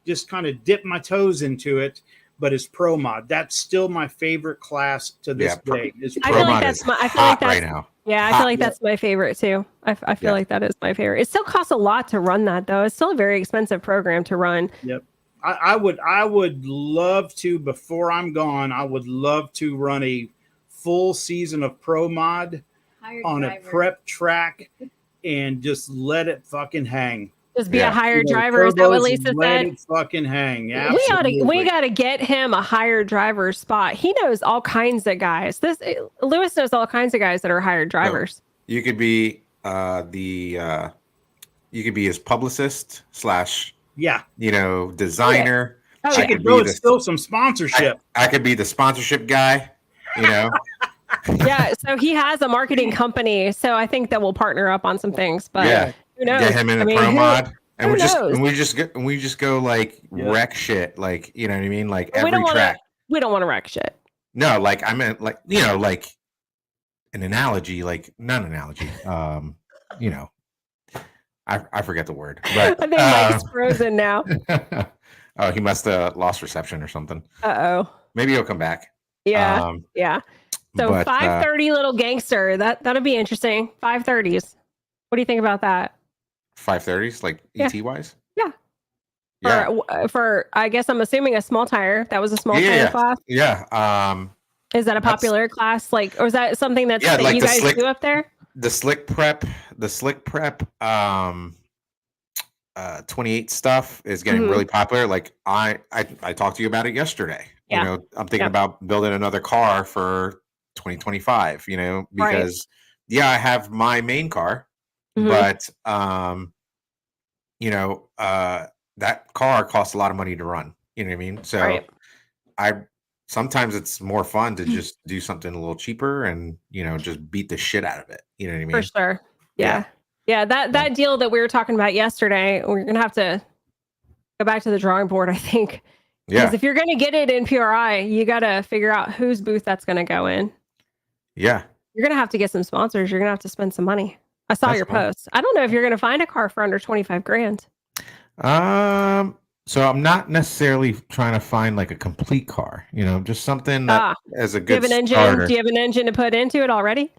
just kind of dipped my toes into it. But it's Pro Mod. That's still my favorite class to this day. I feel like that's right now. Yeah, I feel like that's my favorite too. I feel like that is my favorite. It still costs a lot to run that though. It's still a very expensive program to run. Yep. I would love to, before I'm gone, I would love to run a full season of Pro Mod on a prep track and just let it fucking hang. Just be a hired driver. Is that what Lisa said? Let it fucking hang. We gotta get him a hired driver spot. He knows all kinds of guys. Lewis knows all kinds of guys that are hired drivers. You could be you could be his publicist / designer. Yeah. I could go still some sponsorship. I could be the sponsorship guy. Yeah. So he has a marketing company. So I think that we'll partner up on some things. But who knows? Get him in the Pro Mod, and we just go wreck shit, you know what I mean, every track. We don't want to wreck shit. No, I meant an analogy, not an analogy. I forget the word, but I think Mike's frozen now. Oh, he must have lost reception or something. Uh-oh. Maybe he'll come back. Yeah. So 530 little gangster. That'll be interesting. 530s. What do you think about that? 530s, ET wise? Yeah. For I guess I'm assuming a small tire. That was a small tire class. Yeah. Is that a popular class? Or is that something that you guys do up there? The slick prep 28 stuff is getting really popular. I talked to you about it yesterday. Yeah. I'm thinking about building another car for 2025, because I have my main car, but that car costs a lot of money to run. You know what I mean? So sometimes it's more fun to just do something a little cheaper and just beat the shit out of it. You know what I mean? For sure. Yeah. That deal that we were talking about yesterday, we're gonna have to go back to the drawing board, I think. Because if you're gonna get it in PRI, you gotta figure out whose booth that's gonna go in. Yeah. You're gonna have to get some sponsors. You're gonna have to spend some money. I saw your post. I don't know if you're gonna find a car for under 25 grand. So I'm not necessarily trying to find a complete car, just something that as a good starter. Do you have an engine to put into it already?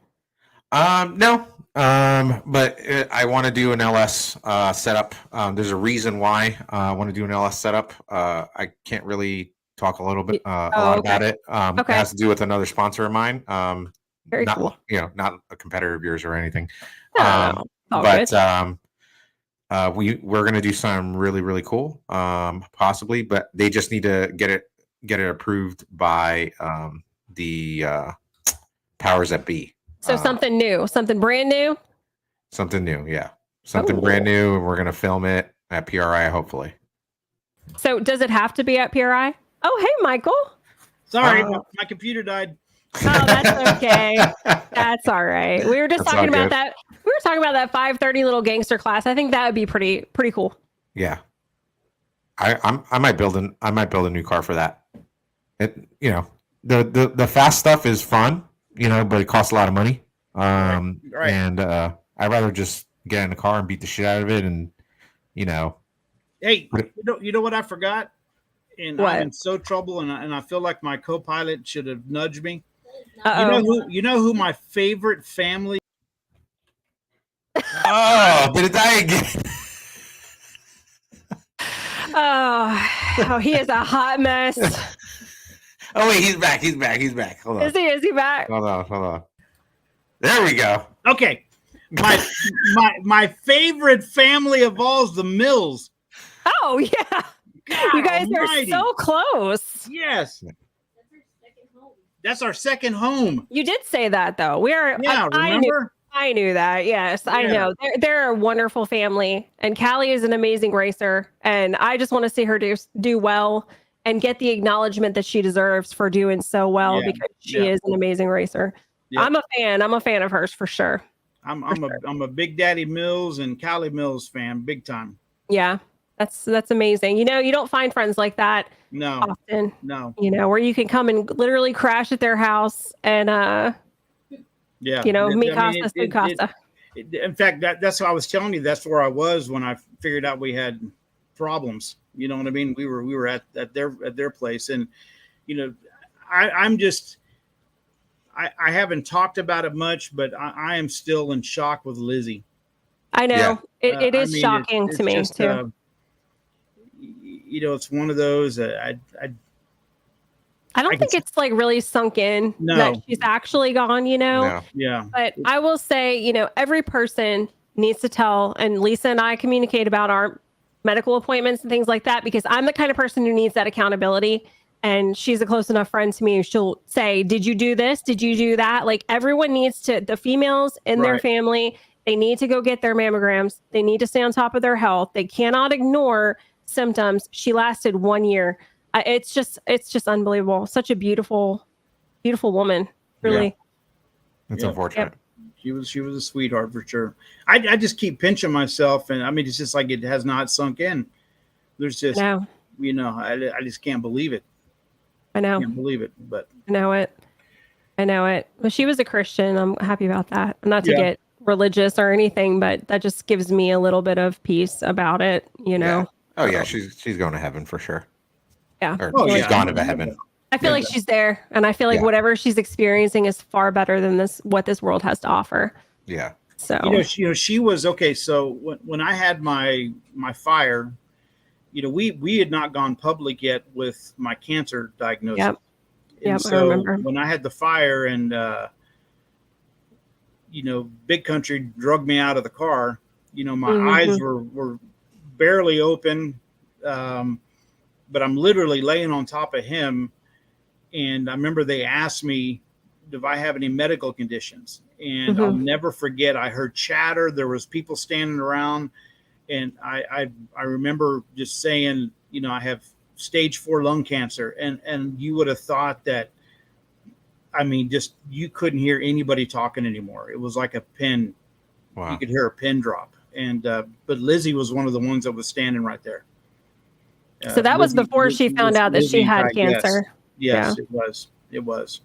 No. But I want to do an LS setup. There's a reason why I want to do an LS setup. I can't really talk a lot about it. It has to do with another sponsor of mine. Very cool. Not a competitor of yours or anything. But we're going to do something really, really cool, possibly, but they just need to get it approved by the powers that be. So something new, something brand new. Something new, yeah. Something brand new, and we're going to film it at PRI, hopefully. So does it have to be at PRI? Oh, hey, Michael. Sorry, my computer died. Oh, that's okay. That's all right. We were just talking about that. We were talking about that 530 little gangster class. I think that would be pretty cool. Yeah. I might build a new car for that. The fast stuff is fun, but it costs a lot of money. Right. And I'd rather just get in a car and beat the shit out of it, and Hey, you know what I forgot? And what? I'm in so trouble, and I feel like my co-pilot should have nudged me. You know who my favorite family? Oh, did it die again? Oh, he is a hot mess. Oh wait, he's back. Hold on. Is he back? Hold on. There we go. Okay. My favorite family of all is the Mills. Oh yeah. God, you guys are so close. Yes. That's our second home. You did say that though. We are. Yeah, remember? I knew that. Yes, I know. They're a wonderful family, and Callie is an amazing racer, and I just want to see her do well and get the acknowledgement that she deserves for doing so well because she is an amazing racer. Yep. I'm a fan of hers for sure. I'm a Big Daddy Mills and Callie Mills fan, big time. Yeah. That's amazing. You know, you don't find friends like that No, often, no, you know, where you can come and literally crash at their house and yeah. you know, mi I mean, casa, su casa. in fact, that's what I was telling you. That's where I was when I figured out we had problems. You know what I mean? We were at their place, and you know, I'm just I haven't talked about it much, but I am still in shock with Lizzie. I Yeah. know. It I is mean, shocking to it's me just too. you know, it's one of those I I don't can think it's like really sunk in that no, she's actually gone, you know. No. yeah, But I will say, you know, every person needs to tell, and Lisa and I communicate about our medical appointments and things like that because I'm the kind of person who needs that accountability. And she's a close enough friend to me. She'll say, "Did you do this? Did you do that?" Like everyone needs to, the females in their right. family, they need to go get their mammograms. They need to stay on top of their health. They cannot ignore symptoms. She lasted 1 year. It's just unbelievable. Such a beautiful, beautiful woman. Yeah. Really. It's Yep. unfortunate. She was a sweetheart for sure. I just keep pinching myself, and I mean, it's just like it has not sunk in. There's just, No. you know, I just can't believe it. I know. Can't believe it. But I know it. I know it. Well, she was a Christian. I'm happy about that. Not to Yeah. get religious or anything, but that just gives me a little bit of peace about it, you know? Oh yeah, So, she's going to heaven for sure. yeah. Or Oh, she's yeah. gone to heaven. I feel Yeah. like she's there, and I feel like Yeah. whatever she's experiencing is far better than what this world has to offer. Yeah. So, you know, she was okay. So when I had my fire, you know, we had not gone public yet with my cancer diagnosis. Yep. And Yep, I so remember. when I had the fire, and you know, Big Country drugged me out of the car. You know, my eyes were barely open, but I'm literally laying on top of him. And I remember they asked me, "Do I have any medical conditions?" And I'll never forget. I heard chatter. There was people standing around, and I remember just saying, you know, I have stage 4 lung cancer, and you would have thought that. I mean, just you couldn't hear anybody talking anymore. It was like a pin. Wow. You could hear a pin drop. And but Lizzie was one of the ones that was standing right there. So that was before she found out that she had cancer. Yes, Yeah. it was. It was.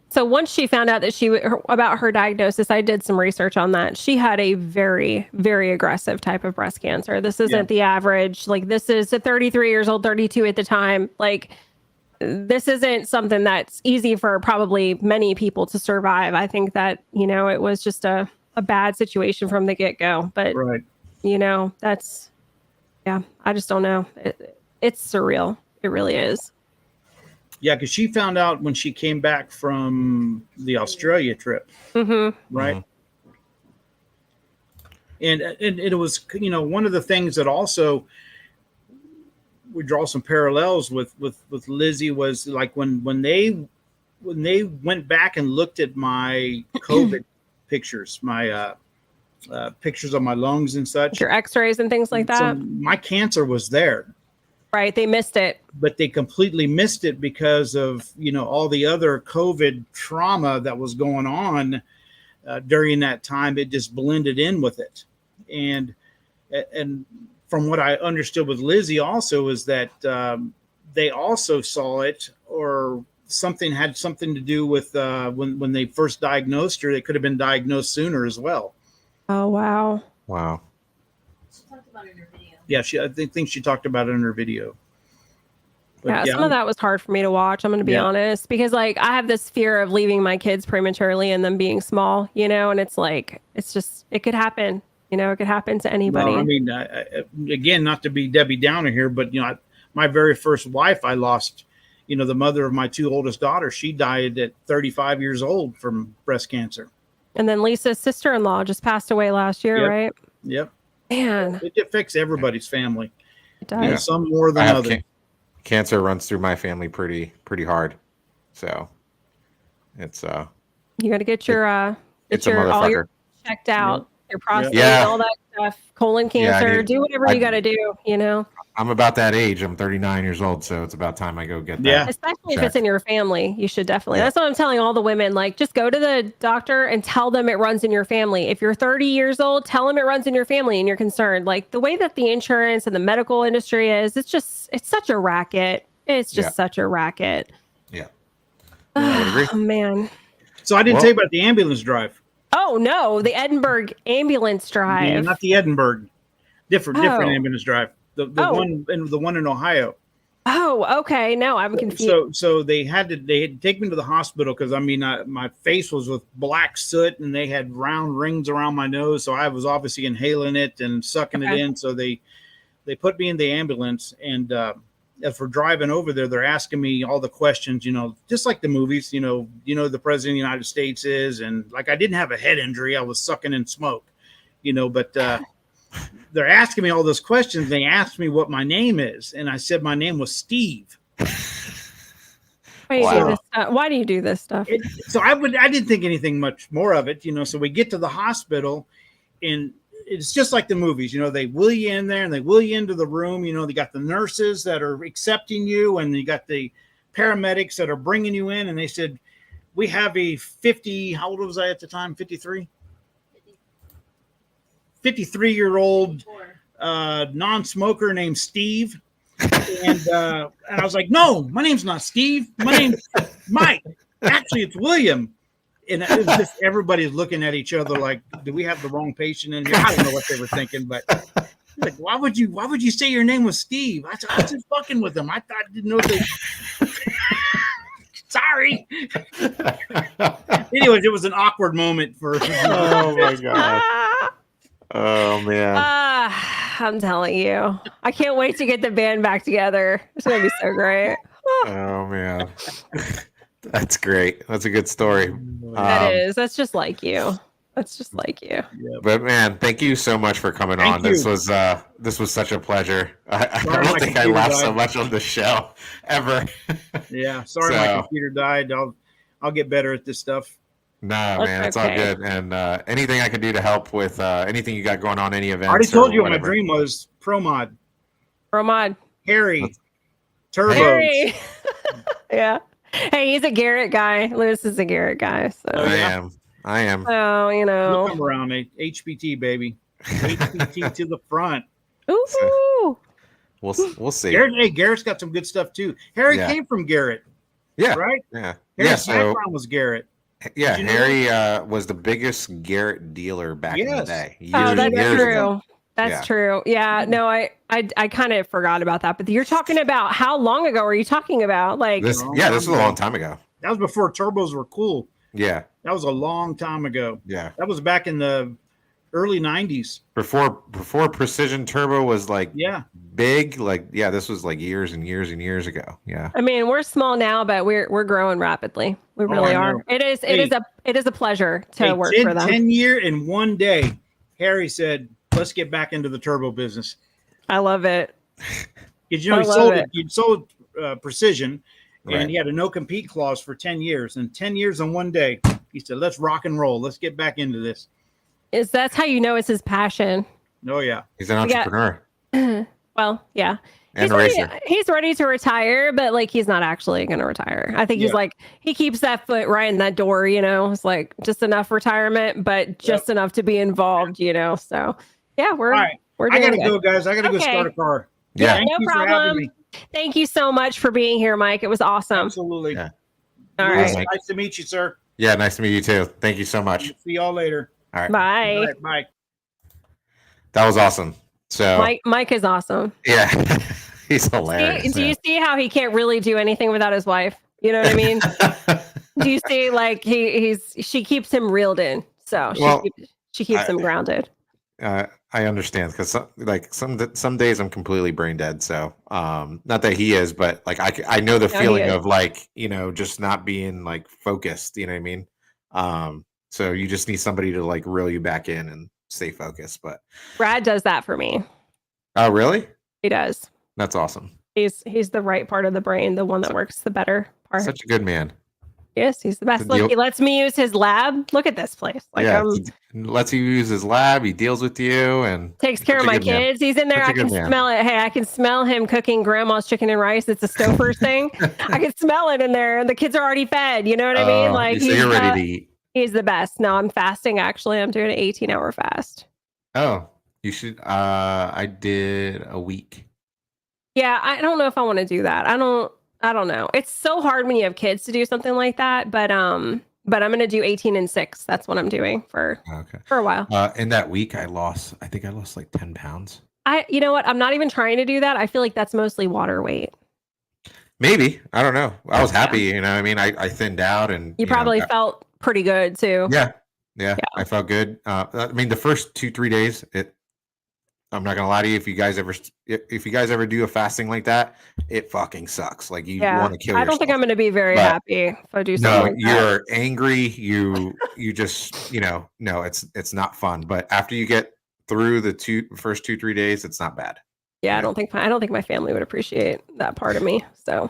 So once she found out that about her diagnosis, I did some research on that. She had a very, very aggressive type of breast cancer. This isn't the average. Like this is at 33 years old, 32 at the time. Like this isn't something that's easy for probably many people to survive. I think that, you know, it was just a bad situation from the get-go. But, Right. you know, that's, yeah, I just don't know. It's surreal. It really is. Yeah, because she found out when she came back from the Australia trip, right? And it was, you know, one of the things that also we draw some parallels with Lizzie was like when they went back and looked at my COVID pictures, my pictures of my lungs and such, your x-rays and things like that. So my cancer was there. Right. They missed it. But they completely missed it because of, you know, all the other COVID trauma that was going on during that time. It just blended in with it. And from what I understood with Lizzie also is that they also saw it, or something had something to do with when they first diagnosed her. They could have been diagnosed sooner as well. Oh, wow. Wow. She talked about it in her video. Yeah, I think she talked about it in her video. But yeah, some of that was hard for me to watch. I'm going to be honest, because like I have this fear of leaving my kids prematurely and them being small, you know, and it's like, it's just, it could happen, you know, it could happen to anybody. No, I mean, again, not to be Debbie Downer here, but, you know, my very first wife, I lost, you know, the mother of my 2 oldest daughters. She died at 35 years old from breast cancer. And then Lisa's sister-in-law just passed away last year, right? Yep. Man. It affects everybody's family. It does. You know, some more than others. Cancer runs through my family pretty hard. So it's you got to get your it's a all your motherfucker. checked out. your prostate, Yeah. all that stuff, colon Yeah, I cancer. need- Do whatever you got to do, you know. I'm about that age. I'm 39 years old, so it's about time I go get that. Yeah. Especially if checked. it's in your family, you should definitely. Yeah. That's what I'm telling all the women. Like, just go to the doctor and tell them it runs in your family. If you're 30 years old, tell them it runs in your family and you're concerned. Like the way that the insurance and the medical industry is, it's such a racket. It's just such a racket. Yeah. I would agree. Oh man. So I didn't Well- tell you about the ambulance drive. Oh no, the Edinburg ambulance drive. Not the Edinburg. Different Oh. ambulance drive. The one in Ohio. Oh, okay. No, I'm confused. So they had to take me to the hospital because my face was with black soot and they had round rings around my nose, so I was obviously inhaling it and sucking it in. So they put me in the ambulance, and as we're driving over there, they're asking me all the questions, just like the movies, the president of the United States is, and like I didn't have a head injury, I was sucking in smoke, but they're asking me all those questions. They asked me what my name is, and I said my name was Steve. Why do you do this stuff? Why do you do this stuff? So I didn't think anything much more of it, So we get to the hospital, and it's just like the movies, They wheel you in there, and they wheel you into the room. They got the nurses that are accepting you, and you got the paramedics that are bringing you in. And they said, "We have a 50." How old was I at the time? 53. 53-year-old non-smoker named Steve. And I was like, "No, my name's not Steve. My name's Mike. Actually, it's William." And it was just everybody's looking at each other like, "Do we have the wrong patient in here?" I don't know what they were thinking, but like, why would you say your name was Steve? I said, "I was just fucking with them. I didn't know they." Sorry. Anyways, it was an awkward moment for. Oh my god. Oh man. I'm telling you, I can't wait to get the band back together. It's gonna be so great. Oh man. That's great. That's a good story. That is. That's just like you. That's just like you. But man, thank you so much for coming on. Thank you. This was such a pleasure. I Sorry, don't my think I computer laughed so died. much on the show ever. Yeah. Sorry, my So- computer died. I'll get better at this stuff. No, That's man, it's all okay. good. And anything I can do to help with anything you got going on, any events. I already told you what my whatever. dream was. Pro mod. Romad. Harry. Turbos. Harry. Yeah. Hey, he's a Garrett guy. Lewis is a Garrett guy. So, I am. so you We'll know. come around, HPT, baby. HPT to the front. Ooh. We'll see. Garrett's got some good stuff too. Harry Yeah. came from Garrett, Yeah. right? Yeah. Harry's So background was Garrett. yeah, Did you know Harry was the biggest Garrett dealer back in the Yes. day. Years, Oh, that's years true. ago. That's Yeah. true. Yeah. No, I kind of forgot about that. But you're talking about how long ago are you talking about? Like, This was a long time ago. That was before turbos were cool. Yeah. That was a long time ago. Yeah. That was back in the early 90s. Before Precision Turbo was like Yeah. big, like this was like years and years and years ago. Yeah. I mean, we're small now, but we're growing rapidly. We really I are. know. It is a pleasure to Hey, work 10, for them. 10 year in one day, Harry said, "Let's get back into the turbo business." I love it. Because I love it. he sold Precision, and Right. he had a no compete clause for 10 years. And 10 years in one day, he said, "Let's rock and roll. Let's get back into this." That's how you know it's his passion. Oh yeah. He's an We got- entrepreneur Well, yeah. and a racer. He's ready to retire, but like he's not actually going to retire. I think he's Yeah. like he keeps that foot right in that door. It's like just enough retirement, but just enough to be involved. So yeah, we're All right. we're I doing gotta good. go, guys. I gotta go Okay. start a car. Yeah. Thank No you for having problem. me. Thank you so much for being here, Mike. It was awesome. Absolutely. Yeah. All Nice right. Mike. to meet you, sir. Yeah. Nice to meet you too. Thank you so much. See y'all later. All right. Bye. All right, bye. That was awesome. So Mike is awesome. yeah, he's hilarious. Do you see how he can't really do anything without his wife? You know what I mean? Do you see like she keeps him reeled in, so she keeps him grounded. I understand because some days I'm completely brain dead. So not that he is, but like I know the No, he feeling is. of like just not being like focused. You know what I mean? So you just need somebody to like reel you back in and stay focused. But Brad does that for me. oh really? He does. That's awesome. He's the right part of the brain, the one that works the better part. Such a good man. Yes, he's the best. The Look, deal- he lets me use his lab. Look at this place. Like, yeah, he lets you use his lab. He deals with you and takes care of such a my good man. kids. He's in there. Such a I can good man. smell it. Hey, I can smell him cooking grandma's chicken and rice. It's a Stouffer's thing. I can smell it in there. The kids are already fed. You know what I mean? Like, so you're ready to eat. He's the best. No, I'm fasting. Actually, I'm doing an 18-hour fast. Oh, you should. I did a week. Yeah, I don't know if I want to do that. I don't know. It's so hard when you have kids to do something like that. But I'm gonna do 18 and 6. That's what I'm doing for a while. In that week, I think I lost like 10 pounds. You know what? I'm not even trying to do that. I feel like that's mostly water weight. Maybe. I don't know. I was happy. You know, I mean, I thinned out, and you probably felt pretty good too. Yeah, I felt good. I mean, the first 2-3 days, I'm not gonna lie to you. If you guys ever do a fasting like that, it fucking sucks. Like you want to kill yourself. I don't think I'm gonna be very happy if I do something like that. You're angry. You just no, it's not fun. But after you get through the first 2-3 days, it's not bad. Yeah, I don't think my family would appreciate that part of me. So.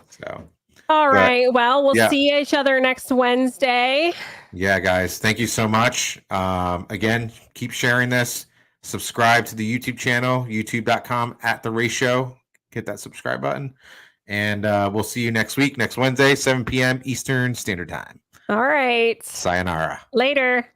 All right. Well, we'll see each other next Wednesday. Yeah, guys. Thank you so much. Again, keep sharing this. Subscribe to the YouTube channel, youtube.com/TheRaceShow. Hit that subscribe button. And we'll see you next week, next Wednesday, 7 p.m. Eastern Standard Time. All right. Sayonara. Later.